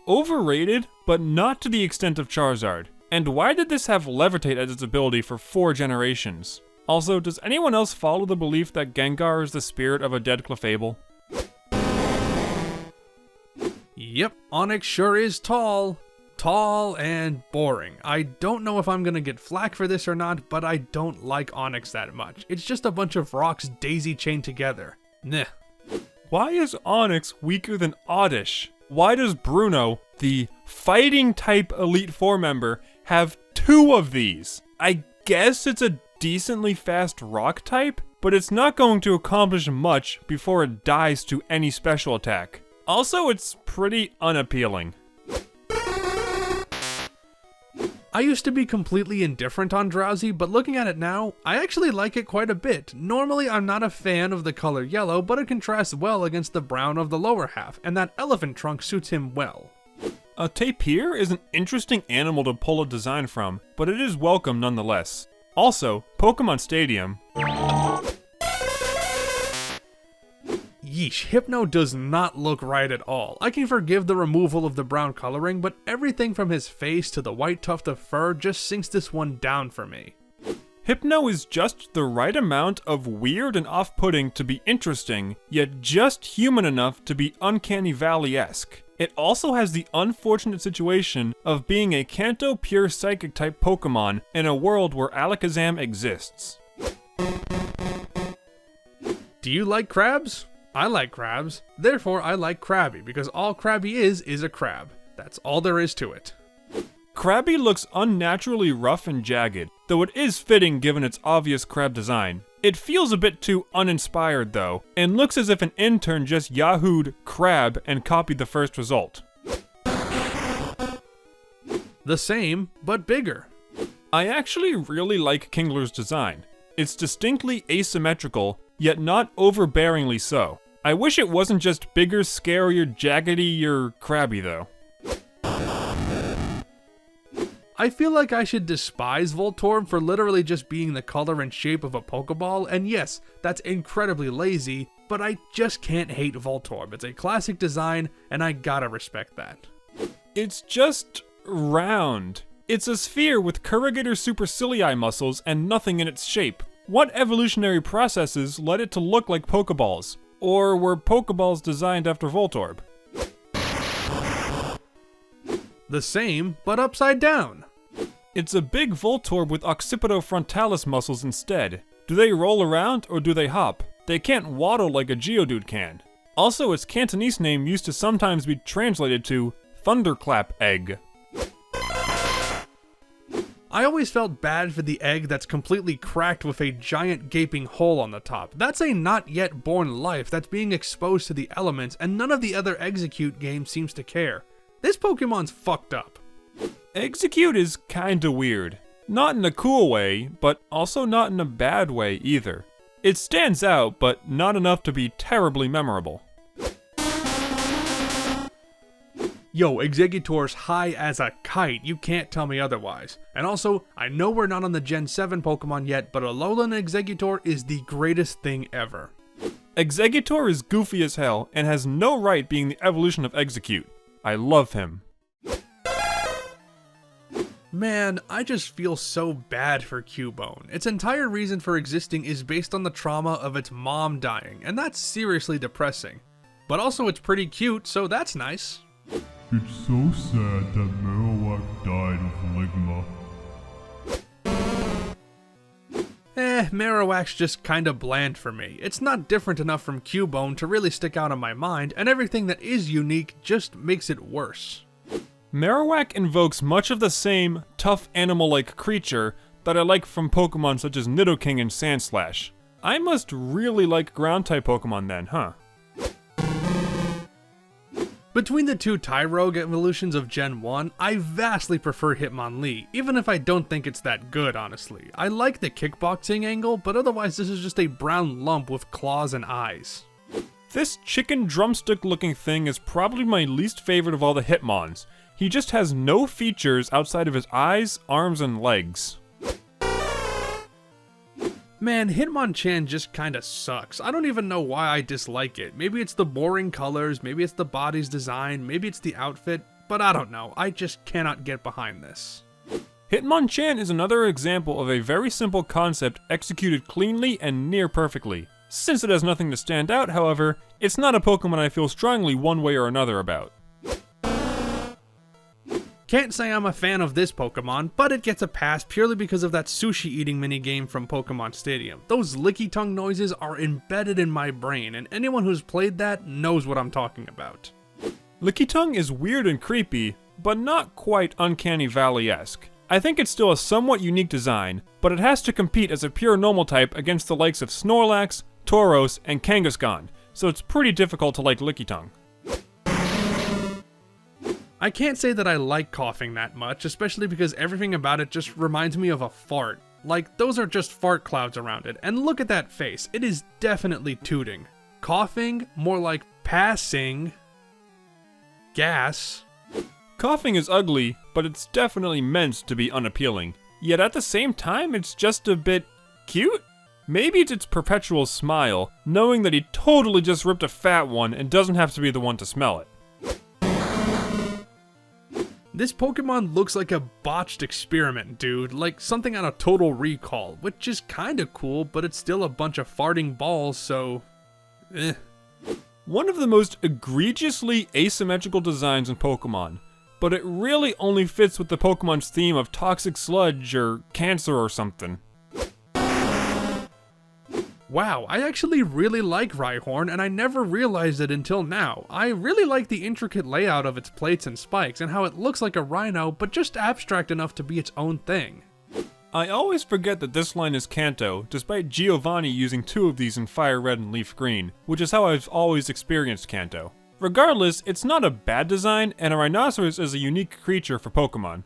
Speaker 2: Overrated, but not to the extent of Charizard. And why did this have Levitate as its ability for 4 generations? Also, does anyone else follow the belief that Gengar is the spirit of a dead Clefable?
Speaker 1: Yep, Onix sure is tall. Tall and boring. I don't know if I'm gonna get flack for this or not, but I don't like Onix that much. It's just a bunch of rocks daisy-chained together. Nah.
Speaker 2: Why is Onix weaker than Oddish? Why does Bruno, the fighting-type Elite Four member, have 2 of these? I guess it's a decently fast rock type, but it's not going to accomplish much before it dies to any special attack. Also, it's pretty unappealing.
Speaker 1: I used to be completely indifferent on Drowsy, but looking at it now, I actually like it quite a bit. Normally I'm not a fan of the color yellow, but it contrasts well against the brown of the lower half, and that elephant trunk suits him well.
Speaker 2: A tapir is an interesting animal to pull a design from, but it is welcome nonetheless. Also, Pokemon Stadium...
Speaker 1: Yeesh, Hypno does not look right at all. I can forgive the removal of the brown coloring, but everything from his face to the white tuft of fur just sinks this one down for me.
Speaker 2: Hypno is just the right amount of weird and off-putting to be interesting, yet just human enough to be Uncanny Valley-esque. It also has the unfortunate situation of being a Kanto pure psychic type Pokemon in a world where Alakazam exists.
Speaker 1: Do you like crabs? I like crabs, therefore I like Krabby, because all Krabby is a crab. That's all there is to it.
Speaker 2: Krabby looks unnaturally rough and jagged, though it is fitting given its obvious crab design. It feels a bit too uninspired though, and looks as if an intern just yahooed crab and copied the first result.
Speaker 1: The same, but bigger.
Speaker 2: I actually really like Kingler's design. It's distinctly asymmetrical, yet not overbearingly so. I wish it wasn't just bigger, scarier, jaggedier, crabby though.
Speaker 1: I feel like I should despise Voltorb for literally just being the color and shape of a Pokeball, and yes, that's incredibly lazy, but I just can't hate Voltorb. It's a classic design, and I gotta respect that.
Speaker 2: It's just round. It's a sphere with corrugator supercilii muscles and nothing in its shape. What evolutionary processes led it to look like Pokeballs? Or were Pokeballs designed after Voltorb?
Speaker 1: The same, but upside down.
Speaker 2: It's a big Voltorb with occipitofrontalis muscles instead. Do they roll around or do they hop? They can't waddle like a Geodude can. Also, its Cantonese name used to sometimes be translated to Thunderclap Egg.
Speaker 1: I always felt bad for the egg that's completely cracked with a giant gaping hole on the top. That's a not yet born life that's being exposed to the elements, and none of the other Execute games seems to care. This Pokemon's fucked up.
Speaker 2: Execute is kinda weird. Not in a cool way, but also not in a bad way either. It stands out, but not enough to be terribly memorable.
Speaker 1: Yo, Executor's high as a kite, you can't tell me otherwise. And also, I know we're not on the Gen 7 Pokemon yet, but Alolan Executor is the greatest thing ever.
Speaker 2: Executor is goofy as hell, and has no right being the evolution of Execute. I love him.
Speaker 1: Man, I just feel so bad for Cubone. Its entire reason for existing is based on the trauma of its mom dying, and that's seriously depressing. But also it's pretty cute, so that's nice.
Speaker 3: It's so sad that Marowak died of Ligma.
Speaker 1: Marowak's just kinda bland for me. It's not different enough from Cubone to really stick out in my mind, and everything that is unique just makes it worse.
Speaker 2: Marowak invokes much of the same tough animal-like creature that I like from Pokemon such as Nidoking and Sandslash. I must really like ground-type Pokemon then, huh?
Speaker 1: Between the two Tyrogue evolutions of Gen 1, I vastly prefer Hitmonlee, even if I don't think it's that good, honestly. I like the kickboxing angle, but otherwise this is just a brown lump with claws and eyes.
Speaker 2: This chicken drumstick looking thing is probably my least favorite of all the Hitmons. He just has no features outside of his eyes, arms, and legs.
Speaker 1: Man, Hitmonchan just kinda sucks. I don't even know why I dislike it. Maybe it's the boring colors, maybe it's the body's design, maybe it's the outfit, but I don't know. I just cannot get behind this.
Speaker 2: Hitmonchan is another example of a very simple concept executed cleanly and near perfectly. Since it has nothing to stand out, however, it's not a Pokemon I feel strongly one way or another about.
Speaker 1: Can't say I'm a fan of this Pokemon, but it gets a pass purely because of that sushi eating minigame from Pokemon Stadium. Those licky tongue noises are embedded in my brain, and anyone who's played that knows what I'm talking about.
Speaker 2: Licky Tongue is weird and creepy, but not quite Uncanny Valley-esque. I think it's still a somewhat unique design, but it has to compete as a pure normal type against the likes of Snorlax, Tauros, and Kangaskhan, so it's pretty difficult to like Licky Tongue.
Speaker 1: I can't say that I like coughing that much, especially because everything about it just reminds me of a fart. Like, those are just fart clouds around it, and look at that face, it is definitely tooting. Coughing, more like passing gas.
Speaker 2: Coughing is ugly, but it's definitely meant to be unappealing. Yet at the same time, it's just a bit cute? Maybe it's its perpetual smile, knowing that he totally just ripped a fat one and doesn't have to be the one to smell it.
Speaker 1: This Pokemon looks like a botched experiment, dude, like something on a Total Recall, which is kinda cool, but it's still a bunch of farting balls, so
Speaker 2: One of the most egregiously asymmetrical designs in Pokemon, but it really only fits with the Pokemon's theme of toxic sludge or cancer or something.
Speaker 1: Wow, I actually really like Rhyhorn, and I never realized it until now. I really like the intricate layout of its plates and spikes, and how it looks like a rhino, but just abstract enough to be its own thing.
Speaker 2: I always forget that this line is Kanto, despite Giovanni using two of these in Fire Red and Leaf Green, which is how I've always experienced Kanto. Regardless, it's not a bad design, and a rhinoceros is a unique creature for Pokemon.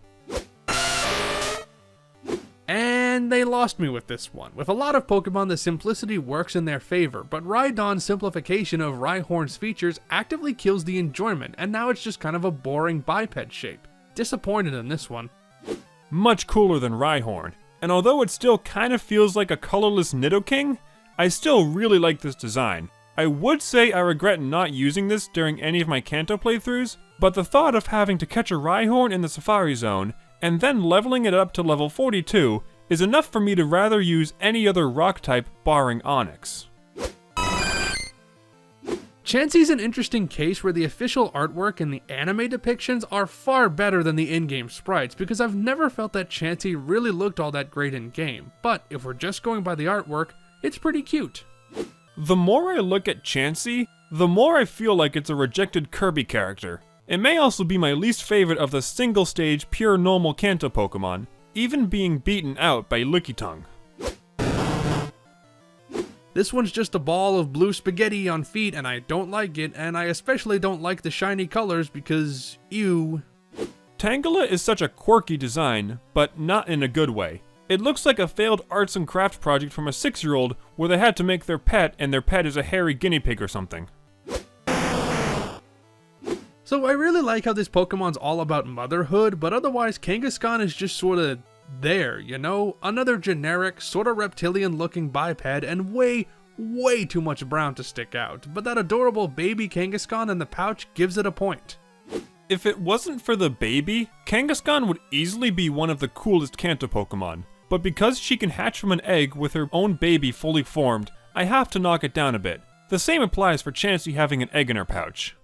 Speaker 1: And they lost me with this one. With a lot of Pokemon, the simplicity works in their favor, but Rhydon's simplification of Rhyhorn's features actively kills the enjoyment, and now it's just kind of a boring biped shape. Disappointed in this one.
Speaker 2: Much cooler than Rhyhorn, and although it still kind of feels like a colorless Nidoking, I still really like this design. I would say I regret not using this during any of my Kanto playthroughs, but the thought of having to catch a Rhyhorn in the Safari Zone, and then leveling it up to level 42, is enough for me to rather use any other rock type barring Onix.
Speaker 1: Chansey's an interesting case where the official artwork and the anime depictions are far better than the in-game sprites, because I've never felt that Chansey really looked all that great in-game, but if we're just going by the artwork, it's pretty cute.
Speaker 2: The more I look at Chansey, the more I feel like it's a rejected Kirby character. It may also be my least favorite of the single-stage pure normal Kanto Pokemon, even being beaten out by Lickitung.
Speaker 1: This one's just a ball of blue spaghetti on feet and I don't like it, and I especially don't like the shiny colors because, ew.
Speaker 2: Tangela is such a quirky design, but not in a good way. It looks like a failed arts and crafts project from a 6-year-old where they had to make their pet and their pet is a hairy guinea pig or something.
Speaker 1: So I really like how this Pokemon's all about motherhood, but otherwise Kangaskhan is just sorta there, you know? Another generic, sorta reptilian looking biped and way too much brown to stick out, but that adorable baby Kangaskhan in the pouch gives it a point.
Speaker 2: If it wasn't for the baby, Kangaskhan would easily be one of the coolest Kanto Pokemon. But because she can hatch from an egg with her own baby fully formed, I have to knock it down a bit. The same applies for Chansey having an egg in her pouch.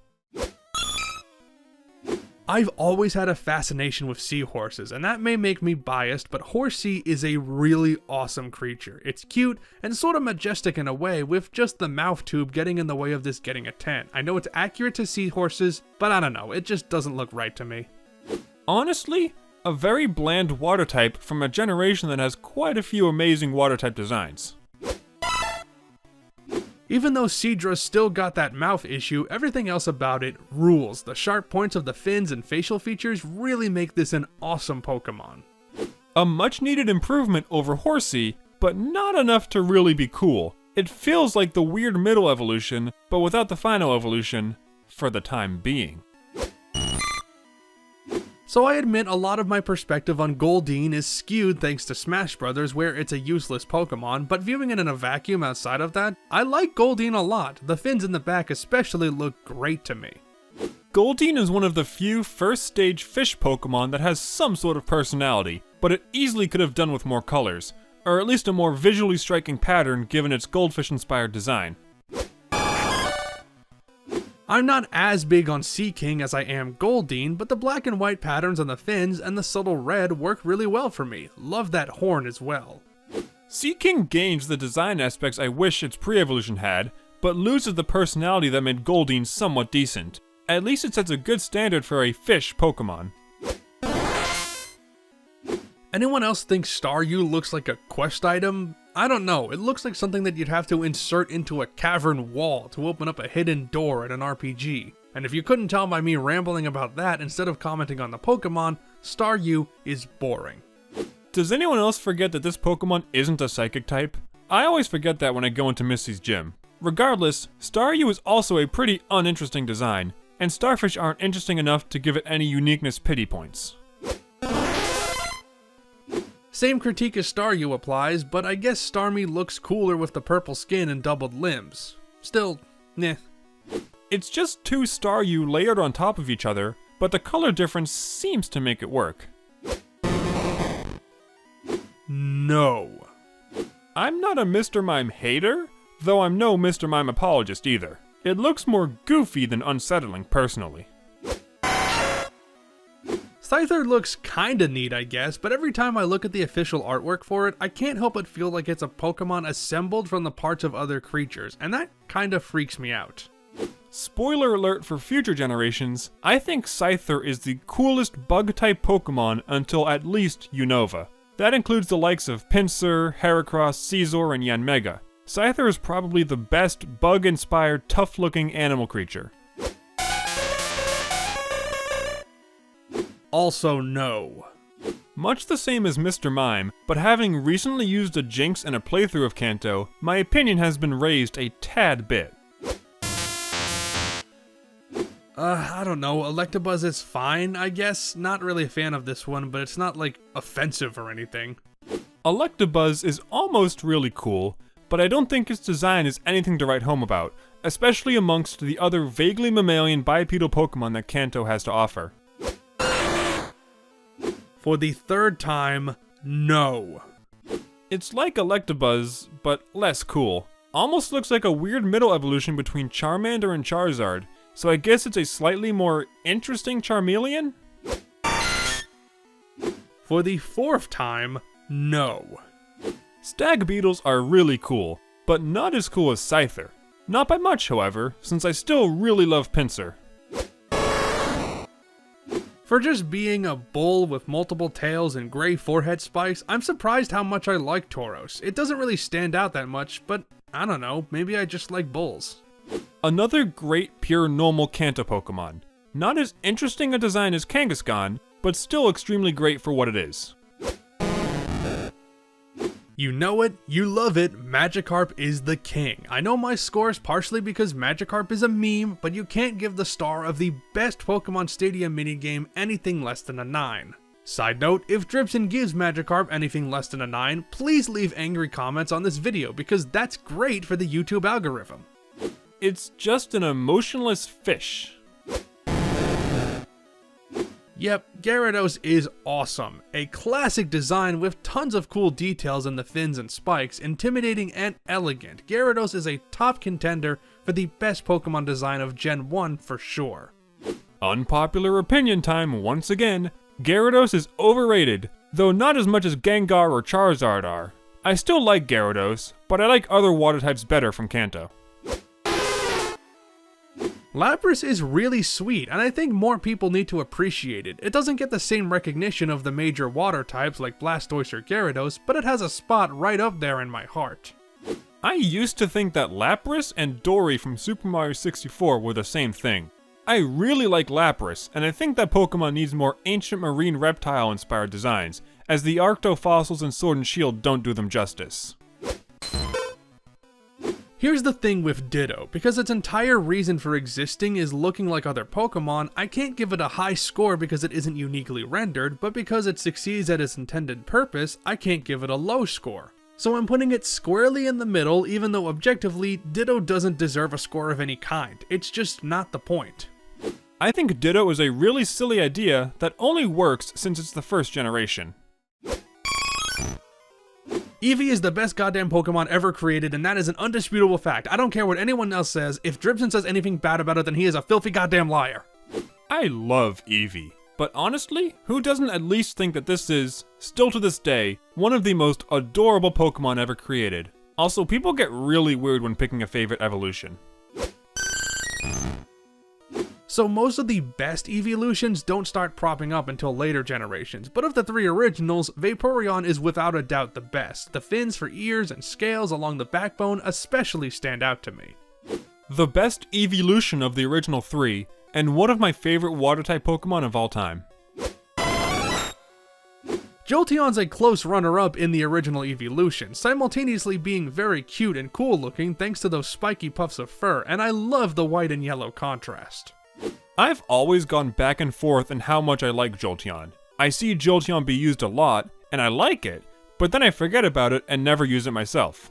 Speaker 1: I've always had a fascination with seahorses, and that may make me biased, but Horsea is a really awesome creature. It's cute and sort of majestic in a way, with just the mouth tube getting in the way of this getting a 10. I know it's accurate to seahorses, but I don't know, it just doesn't look right to me.
Speaker 2: Honestly, a very bland water type from a generation that has quite a few amazing water type designs.
Speaker 1: Even though Seadra's still got that mouth issue, everything else about it rules. The sharp points of the fins and facial features really make this an awesome Pokemon.
Speaker 2: A much needed improvement over Horsea, but not enough to really be cool. It feels like the weird middle evolution, but without the final evolution, for the time being.
Speaker 1: So I admit a lot of my perspective on Goldeen is skewed thanks to Smash Bros, where it's a useless Pokemon, but viewing it in a vacuum outside of that, I like Goldeen a lot. The fins in the back especially look great to me.
Speaker 2: Goldeen is one of the few first-stage fish Pokemon that has some sort of personality, but it easily could have done with more colors, or at least a more visually striking pattern given its goldfish-inspired design.
Speaker 1: I'm not as big on Seaking as I am Goldeen, but the black and white patterns on the fins and the subtle red work really well for me. Love that horn as well.
Speaker 2: Seaking gains the design aspects I wish its pre-evolution had, but loses the personality that made Goldeen somewhat decent. At least it sets a good standard for a fish Pokemon.
Speaker 1: Anyone else think Staryu looks like a quest item? I don't know, it looks like something that you'd have to insert into a cavern wall to open up a hidden door at an RPG. And if you couldn't tell by me rambling about that instead of commenting on the Pokemon, Staryu is boring.
Speaker 2: Does anyone else forget that this Pokemon isn't a psychic type? I always forget that when I go into Misty's gym. Regardless, Staryu is also a pretty uninteresting design, and Starfish aren't interesting enough to give it any uniqueness pity points.
Speaker 1: Same critique as Staryu applies, but I guess Starmie looks cooler with the purple skin and doubled limbs. Still, meh.
Speaker 2: It's just two Staryu layered on top of each other, but the color difference seems to make it work.
Speaker 1: No.
Speaker 2: I'm not a Mr. Mime hater, though I'm no Mr. Mime apologist either. It looks more goofy than unsettling personally.
Speaker 1: Scyther looks kinda neat, I guess, but every time I look at the official artwork for it, I can't help but feel like it's a Pokemon assembled from the parts of other creatures, and that kinda freaks me out.
Speaker 2: Spoiler alert for future generations, I think Scyther is the coolest bug-type Pokemon until at least Unova. That includes the likes of Pinsir, Heracross, Caesar, and Yanmega. Scyther is probably the best bug-inspired, tough-looking animal creature.
Speaker 1: Also no.
Speaker 2: Much the same as Mr. Mime, but having recently used a Jinx in a playthrough of Kanto, my opinion has been raised a tad bit.
Speaker 1: I don't know, Electabuzz is fine, I guess. Not really a fan of this one, but it's not like offensive or anything.
Speaker 2: Electabuzz is almost really cool, but I don't think its design is anything to write home about, especially amongst the other vaguely mammalian bipedal Pokemon that Kanto has to offer.
Speaker 1: For the third time, no.
Speaker 2: It's like Electabuzz, but less cool. almost looks like a weird middle evolution between Charmander and Charizard, so I guess it's a slightly more interesting Charmeleon?
Speaker 1: For the 4th time, no.
Speaker 2: Stag Beetles are really cool, but not as cool as Scyther. Not by much, however, since I still really love Pinsir.
Speaker 1: For just being a bull with multiple tails and gray forehead spikes, I'm surprised how much I like Tauros. It doesn't really stand out that much, but I don't know, maybe I just like bulls.
Speaker 2: Another great pure normal Kanto Pokemon. Not as interesting a design as Kangaskhan, but still extremely great for what it is.
Speaker 1: You know it, you love it, Magikarp is the king. I know my score is partially because Magikarp is a meme, but you can't give the star of the best Pokemon Stadium minigame anything less than a 9. Side note, if Dribson gives Magikarp anything less than a 9, please leave angry comments on this video because that's great for the YouTube algorithm.
Speaker 2: It's just an emotionless fish.
Speaker 1: Yep, Gyarados is awesome. A classic design with tons of cool details in the fins and spikes, intimidating and elegant. Gyarados is a top contender for the best Pokemon design of Gen 1 for sure.
Speaker 2: Unpopular opinion time once again. Gyarados is overrated, though not as much as Gengar or Charizard are. I still like Gyarados, but I like other water types better from Kanto.
Speaker 1: Lapras is really sweet, and I think more people need to appreciate it. It doesn't get the same recognition of the major water types like Blastoise or Gyarados, but it has a spot right up there in my heart.
Speaker 2: I used to think that Lapras and Dory from Super Mario 64 were the same thing. I really like Lapras, and I think that Pokemon needs more ancient marine reptile-inspired designs, as the Arctofossils in Sword and Shield don't do them justice.
Speaker 1: Here's the thing with Ditto, because its entire reason for existing is looking like other Pokemon, I can't give it a high score because it isn't uniquely rendered, but because it succeeds at its intended purpose, I can't give it a low score. So I'm putting it squarely in the middle, even though objectively, Ditto doesn't deserve a score of any kind. It's just not the point.
Speaker 2: I think Ditto is a really silly idea that only works since it's the first generation.
Speaker 1: Eevee is the best goddamn Pokemon ever created, and that is an undisputable fact. I don't care what anyone else says. If Dribson says anything bad about it, then he is a filthy goddamn liar.
Speaker 2: I love Eevee, but honestly, who doesn't at least think that this is, still to this day, one of the most adorable Pokemon ever created? Also, people get really weird when picking a favorite evolution.
Speaker 1: So most of the best evolutions don't start propping up until later generations, but of the 3 originals, Vaporeon is without a doubt the best. The fins for ears and scales along the backbone especially stand out to me.
Speaker 2: The best evolution of the original 3, and one of my favorite water-type Pokemon of all time.
Speaker 1: Jolteon's a close runner-up in the original evolution, simultaneously being very cute and cool looking thanks to those spiky puffs of fur, and I love the white and yellow contrast.
Speaker 2: I've always gone back and forth in how much I like Jolteon. I see Jolteon be used a lot, and I like it, but then I forget about it and never use it myself.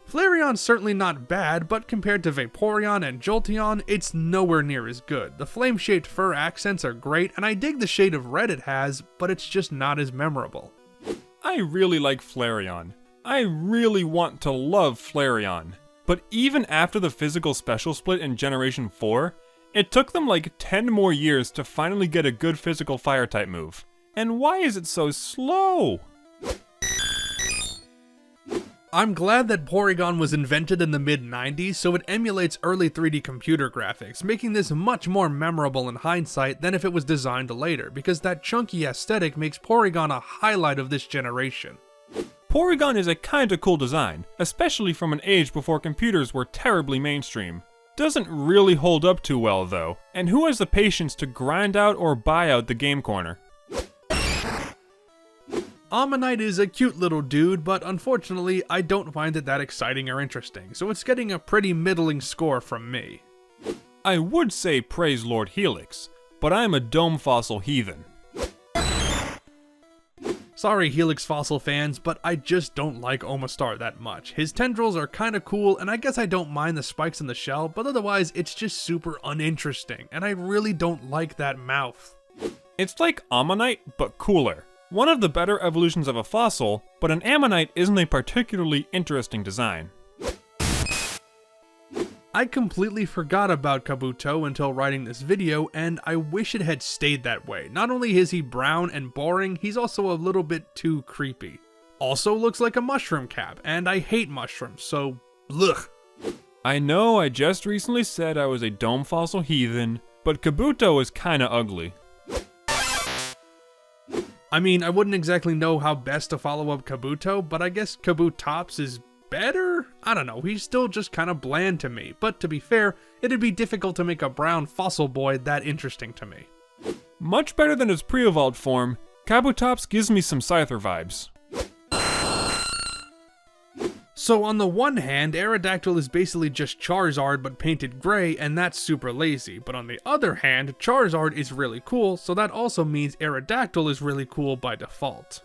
Speaker 1: Flareon's certainly not bad, but compared to Vaporeon and Jolteon, it's nowhere near as good. The flame-shaped fur accents are great, and I dig the shade of red it has, but it's just not as memorable.
Speaker 2: I really like Flareon. I really want to love Flareon. But even after the physical special split in Generation 4, it took them like 10 more years to finally get a good physical fire-type move. And why is it so slow?
Speaker 1: I'm glad that Porygon was invented in the mid-90s, so it emulates early 3D computer graphics, making this much more memorable in hindsight than if it was designed later, because that chunky aesthetic makes Porygon a highlight of this generation.
Speaker 2: Porygon is a kinda cool design, especially from an age before computers were terribly mainstream. Doesn't really hold up too well though, and who has the patience to grind out or buy out the game corner?
Speaker 1: Ammonite is a cute little dude, but unfortunately I don't find it that exciting or interesting, so it's getting a pretty middling score from me.
Speaker 2: I would say praise Lord Helix, but I'm a Dome Fossil heathen.
Speaker 1: Sorry Helix Fossil fans, but I just don't like Omastar that much. His tendrils are kinda cool, and I guess I don't mind the spikes in the shell, but otherwise it's just super uninteresting, and I really don't like that mouth.
Speaker 2: It's like Ammonite, but cooler. One of the better evolutions of a fossil, but an ammonite isn't a particularly interesting design.
Speaker 1: I completely forgot about Kabuto until writing this video, and I wish it had stayed that way. Not only is he brown and boring, he's also a little bit too creepy. Also looks like a mushroom cap, and I hate mushrooms, so blech.
Speaker 2: I know I just recently said I was a dome fossil heathen, but Kabuto is kinda ugly.
Speaker 1: I mean, I wouldn't exactly know how best to follow up Kabuto, but I guess Kabutops is better? I don't know, he's still just kinda bland to me, but to be fair, it'd be difficult to make a brown fossil boy that interesting to me.
Speaker 2: Much better than his pre-evolved form, Kabutops gives me some Scyther vibes.
Speaker 1: So on the one hand, Aerodactyl is basically just Charizard but painted gray, and that's super lazy, but on the other hand, Charizard is really cool, so that also means Aerodactyl is really cool by default.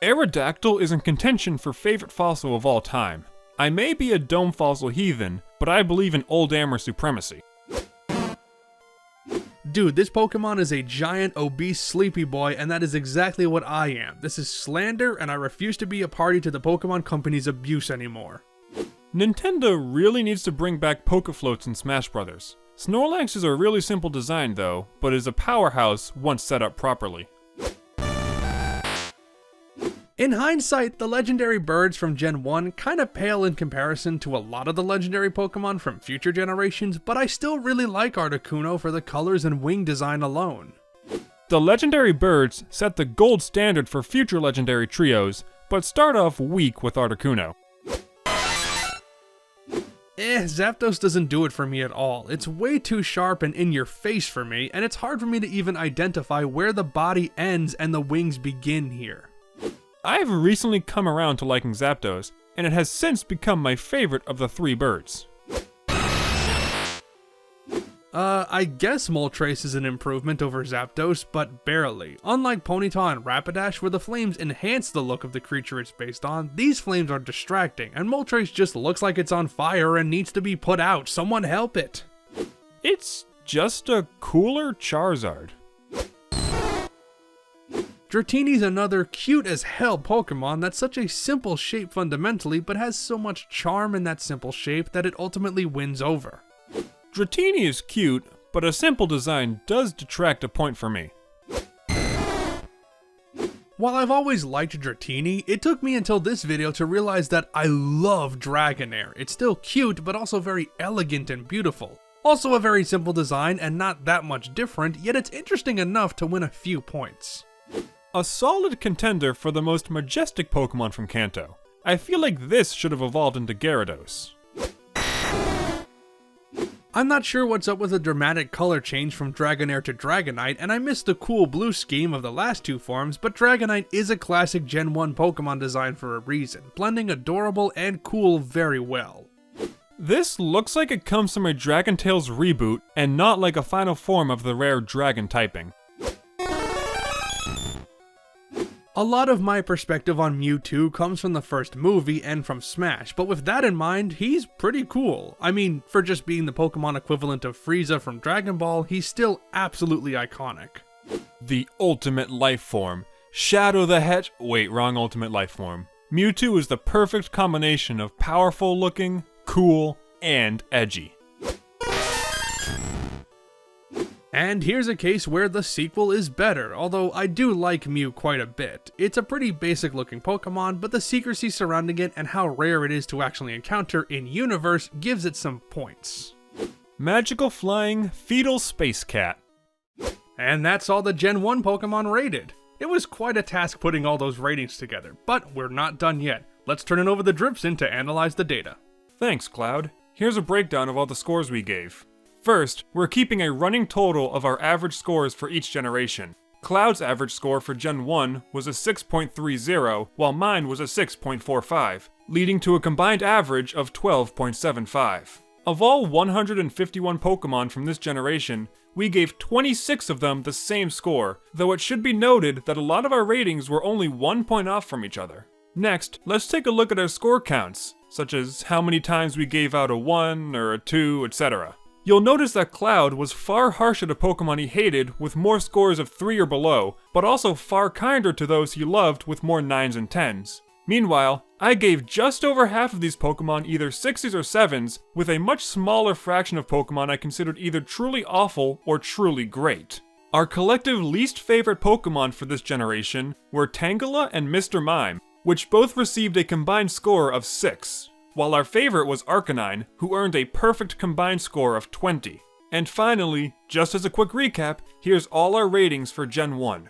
Speaker 2: Aerodactyl is in contention for favorite fossil of all time. I may be a dome fossil heathen, but I believe in Old Amber supremacy.
Speaker 1: Dude, this Pokemon is a giant, obese, sleepy boy, and that is exactly what I am. This is slander, and I refuse to be a party to the Pokemon Company's abuse anymore.
Speaker 2: Nintendo really needs to bring back Pokefloats in Smash Bros. Snorlax is a really simple design though, but is a powerhouse once set up properly.
Speaker 1: In hindsight, the legendary birds from Gen 1 kinda pale in comparison to a lot of the legendary Pokemon from future generations, but I still really like Articuno for the colors and wing design alone.
Speaker 2: The legendary birds set the gold standard for future legendary trios, but start off weak with Articuno.
Speaker 1: Zapdos doesn't do it for me at all. It's way too sharp and in your face for me, and it's hard for me to even identify where the body ends and the wings begin here.
Speaker 2: I have recently come around to liking Zapdos, and it has since become my favorite of the three birds.
Speaker 1: I guess Moltres is an improvement over Zapdos, but barely. Unlike Ponyta and Rapidash, where the flames enhance the look of the creature it's based on, these flames are distracting, and Moltres just looks like it's on fire and needs to be put out. Someone help it!
Speaker 2: It's just a cooler Charizard.
Speaker 1: Dratini's another cute as hell Pokemon that's such a simple shape fundamentally, but has so much charm in that simple shape that it ultimately wins over.
Speaker 2: Dratini is cute, but a simple design does detract a point for me.
Speaker 1: While I've always liked Dratini, it took me until this video to realize that I love Dragonair. It's still cute, but also very elegant and beautiful. Also a very simple design and not that much different, yet it's interesting enough to win a few points.
Speaker 2: A solid contender for the most majestic Pokemon from Kanto. I feel like this should have evolved into Gyarados.
Speaker 1: I'm not sure what's up with the dramatic color change from Dragonair to Dragonite, and I missed the cool blue scheme of the last two forms, but Dragonite is a classic Gen 1 Pokemon design for a reason, blending adorable and cool very well.
Speaker 2: This looks like it comes from a Dragon Tales reboot, and not like a final form of the rare dragon typing.
Speaker 1: A lot of my perspective on Mewtwo comes from the first movie and from Smash, but with that in mind, he's pretty cool. I mean, for just being the Pokemon equivalent of Frieza from Dragon Ball, he's still absolutely iconic.
Speaker 2: The ultimate life form. Shadow the Hedge- wait, wrong ultimate life form. Mewtwo is the perfect combination of powerful looking, cool, and edgy.
Speaker 1: And here's a case where the sequel is better, although I do like Mew quite a bit. It's a pretty basic looking Pokemon, but the secrecy surrounding it and how rare it is to actually encounter in-universe gives it some points.
Speaker 2: Magical flying, fetal space cat.
Speaker 1: And that's all the Gen 1 Pokemon rated. It was quite a task putting all those ratings together, but we're not done yet. Let's turn it over to dribson to analyze the data.
Speaker 2: Thanks, Cloud. Here's a breakdown of all the scores we gave. First, we're keeping a running total of our average scores for each generation. Cloud's average score for Gen 1 was a 6.30, while mine was a 6.45, leading to a combined average of 12.75. Of all 151 Pokemon from this generation, we gave 26 of them the same score, though it should be noted that a lot of our ratings were only 1 point off from each other. Next, let's take a look at our score counts, such as how many times we gave out a 1 or a 2, etc. You'll notice that Cloud was far harsher to Pokemon he hated with more scores of 3 or below, but also far kinder to those he loved with more 9s and 10s. Meanwhile, I gave just over half of these Pokemon either 6s or 7s, with a much smaller fraction of Pokemon I considered either truly awful or truly great. Our collective least favorite Pokemon for this generation were Tangela and Mr. Mime, which both received a combined score of 6, while our favorite was Arcanine, who earned a perfect combined score of 20. And finally, just as a quick recap, here's all our ratings for Gen 1.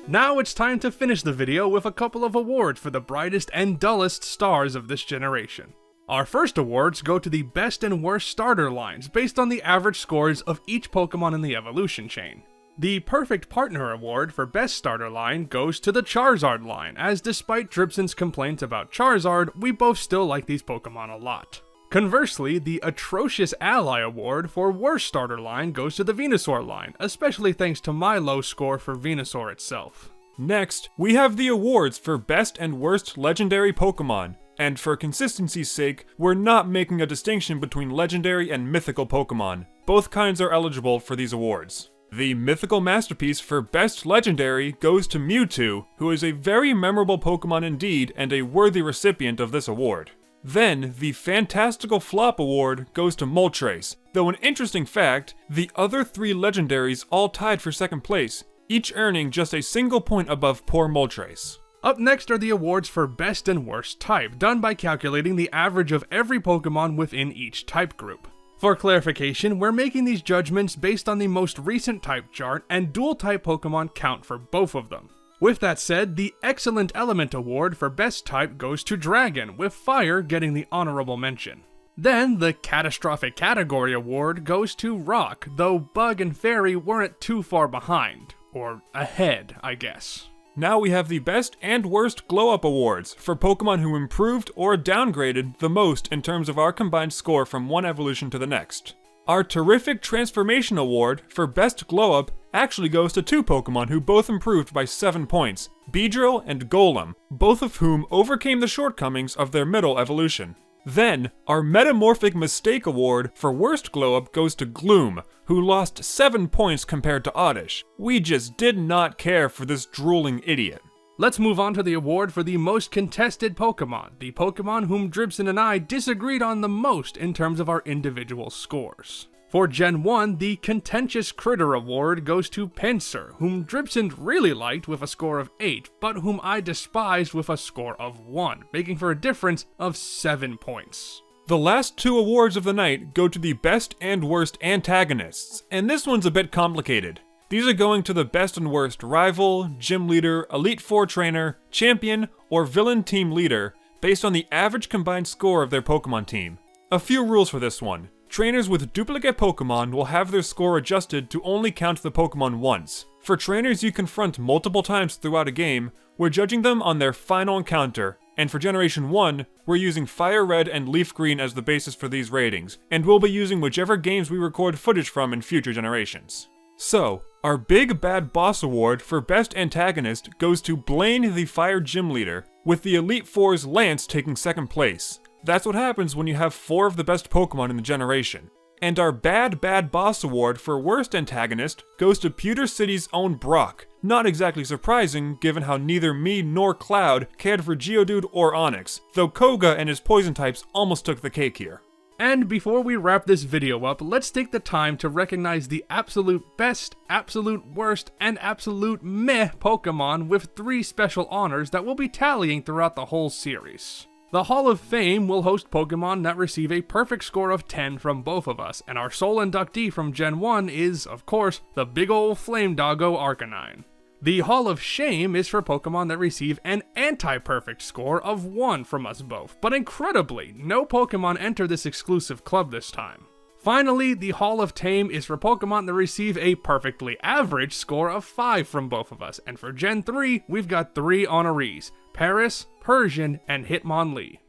Speaker 1: Now it's time to finish the video with a couple of awards for the brightest and dullest stars of this generation. Our first awards go to the best and worst starter lines based on the average scores of each Pokemon in the evolution chain. The Perfect Partner Award for best starter line goes to the Charizard line, as despite Dribson's complaints about Charizard, we both still like these Pokemon a lot. Conversely, the Atrocious Ally Award for worst starter line goes to the Venusaur line, especially thanks to my low score for Venusaur itself.
Speaker 2: Next, we have the awards for best and worst legendary Pokemon, and for consistency's sake, we're not making a distinction between legendary and mythical Pokemon. Both kinds are eligible for these awards. The Mythical Masterpiece for Best Legendary goes to Mewtwo, who is a very memorable Pokemon indeed and a worthy recipient of this award. Then, the Fantastical Flop Award goes to Moltres, though an interesting fact, the other 3 legendaries all tied for second place, each earning just a single point above poor Moltres.
Speaker 1: Up next are the awards for best and worst type, done by calculating the average of every Pokemon within each type group. For clarification, we're making these judgments based on the most recent type chart, and dual type Pokemon count for both of them. With that said, the Excellent Element Award for best type goes to Dragon, with Fire getting the honorable mention. Then, the Catastrophic Category Award goes to Rock, though Bug and Fairy weren't too far behind. Or ahead, I guess.
Speaker 2: Now we have the Best and Worst Glow Up Awards for Pokemon who improved or downgraded the most in terms of our combined score from one evolution to the next. Our Terrific Transformation Award for Best Glow Up actually goes to 2 Pokemon who both improved by 7 points, Beedrill and Golem, both of whom overcame the shortcomings of their middle evolution. Then, our Metamorphic Mistake Award for Worst Glow Up goes to Gloom, who lost 7 points compared to Oddish. We just did not care for this drooling idiot.
Speaker 1: Let's move on to the award for the most contested Pokemon, the Pokemon whom Dribson and I disagreed on the most in terms of our individual scores. For Gen 1, the Contentious Critter Award goes to Pinsir, whom Dribson really liked with a score of 8, but whom I despised with a score of 1, making for a difference of 7 points.
Speaker 2: The last 2 awards of the night go to the Best and Worst Antagonists, and this one's a bit complicated. These are going to the best and worst rival, gym leader, Elite Four trainer, champion, or villain team leader, based on the average combined score of their Pokemon team. A few rules for this one. Trainers with duplicate Pokemon will have their score adjusted to only count the Pokemon once. For trainers you confront multiple times throughout a game, we're judging them on their final encounter, and for Generation 1, we're using Fire Red and Leaf Green as the basis for these ratings, and we'll be using whichever games we record footage from in future generations. So, our Big Bad Boss Award for Best Antagonist goes to Blaine the Fire Gym Leader, with the Elite Four's Lance taking second place. That's what happens when you have 4 of the best Pokemon in the generation. And our bad boss award for worst antagonist goes to Pewter City's own Brock. Not exactly surprising, given how neither me nor Cloud cared for Geodude or Onix, though Koga and his poison types almost took the cake here.
Speaker 1: And before we wrap this video up, let's take the time to recognize the absolute best, absolute worst, and absolute meh Pokemon with 3 special honors that will be tallying throughout the whole series. The Hall of Fame will host Pokemon that receive a perfect score of 10 from both of us, and our sole inductee from Gen 1 is, of course, the big ol' Flame Doggo Arcanine. The Hall of Shame is for Pokemon that receive an anti-perfect score of 1 from us both, but incredibly, no Pokemon enter this exclusive club this time. Finally, the Hall of Tame is for Pokemon that receive a perfectly average score of 5 from both of us, and for Gen 3, we've got 3 honorees, Paris, Persian, and Hitmonlee.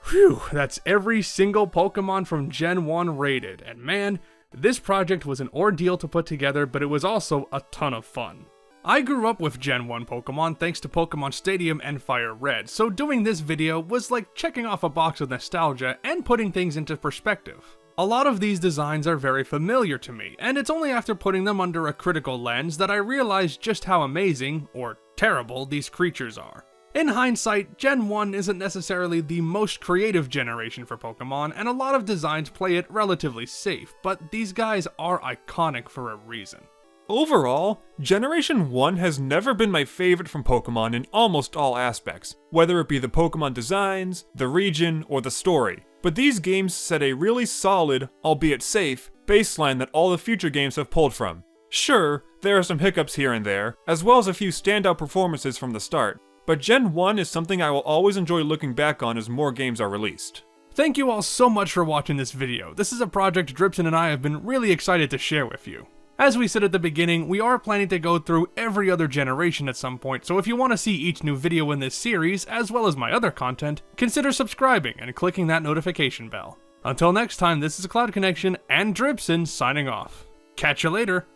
Speaker 1: Phew, that's every single Pokemon from Gen 1 rated, and man, this project was an ordeal to put together, but it was also a ton of fun. I grew up with Gen 1 Pokemon thanks to Pokemon Stadium and Fire Red, so doing this video was like checking off a box of nostalgia and putting things into perspective. A lot of these designs are very familiar to me, and it's only after putting them under a critical lens that I realized just how amazing, or terrible, these creatures are. In hindsight, Gen 1 isn't necessarily the most creative generation for Pokemon, and a lot of designs play it relatively safe, but these guys are iconic for a reason.
Speaker 2: Overall, Generation 1 has never been my favorite from Pokemon in almost all aspects, whether it be the Pokemon designs, the region, or the story. But these games set a really solid, albeit safe, baseline that all the future games have pulled from. Sure, there are some hiccups here and there, as well as a few standout performances from the start, but Gen 1 is something I will always enjoy looking back on as more games are released.
Speaker 1: Thank you all so much for watching this video. This is a project Dribson and I have been really excited to share with you. As we said at the beginning, we are planning to go through every other generation at some point, so if you want to see each new video in this series, as well as my other content, consider subscribing and clicking that notification bell. Until next time, this is Cloud Connection and Dribson signing off. Catch you later!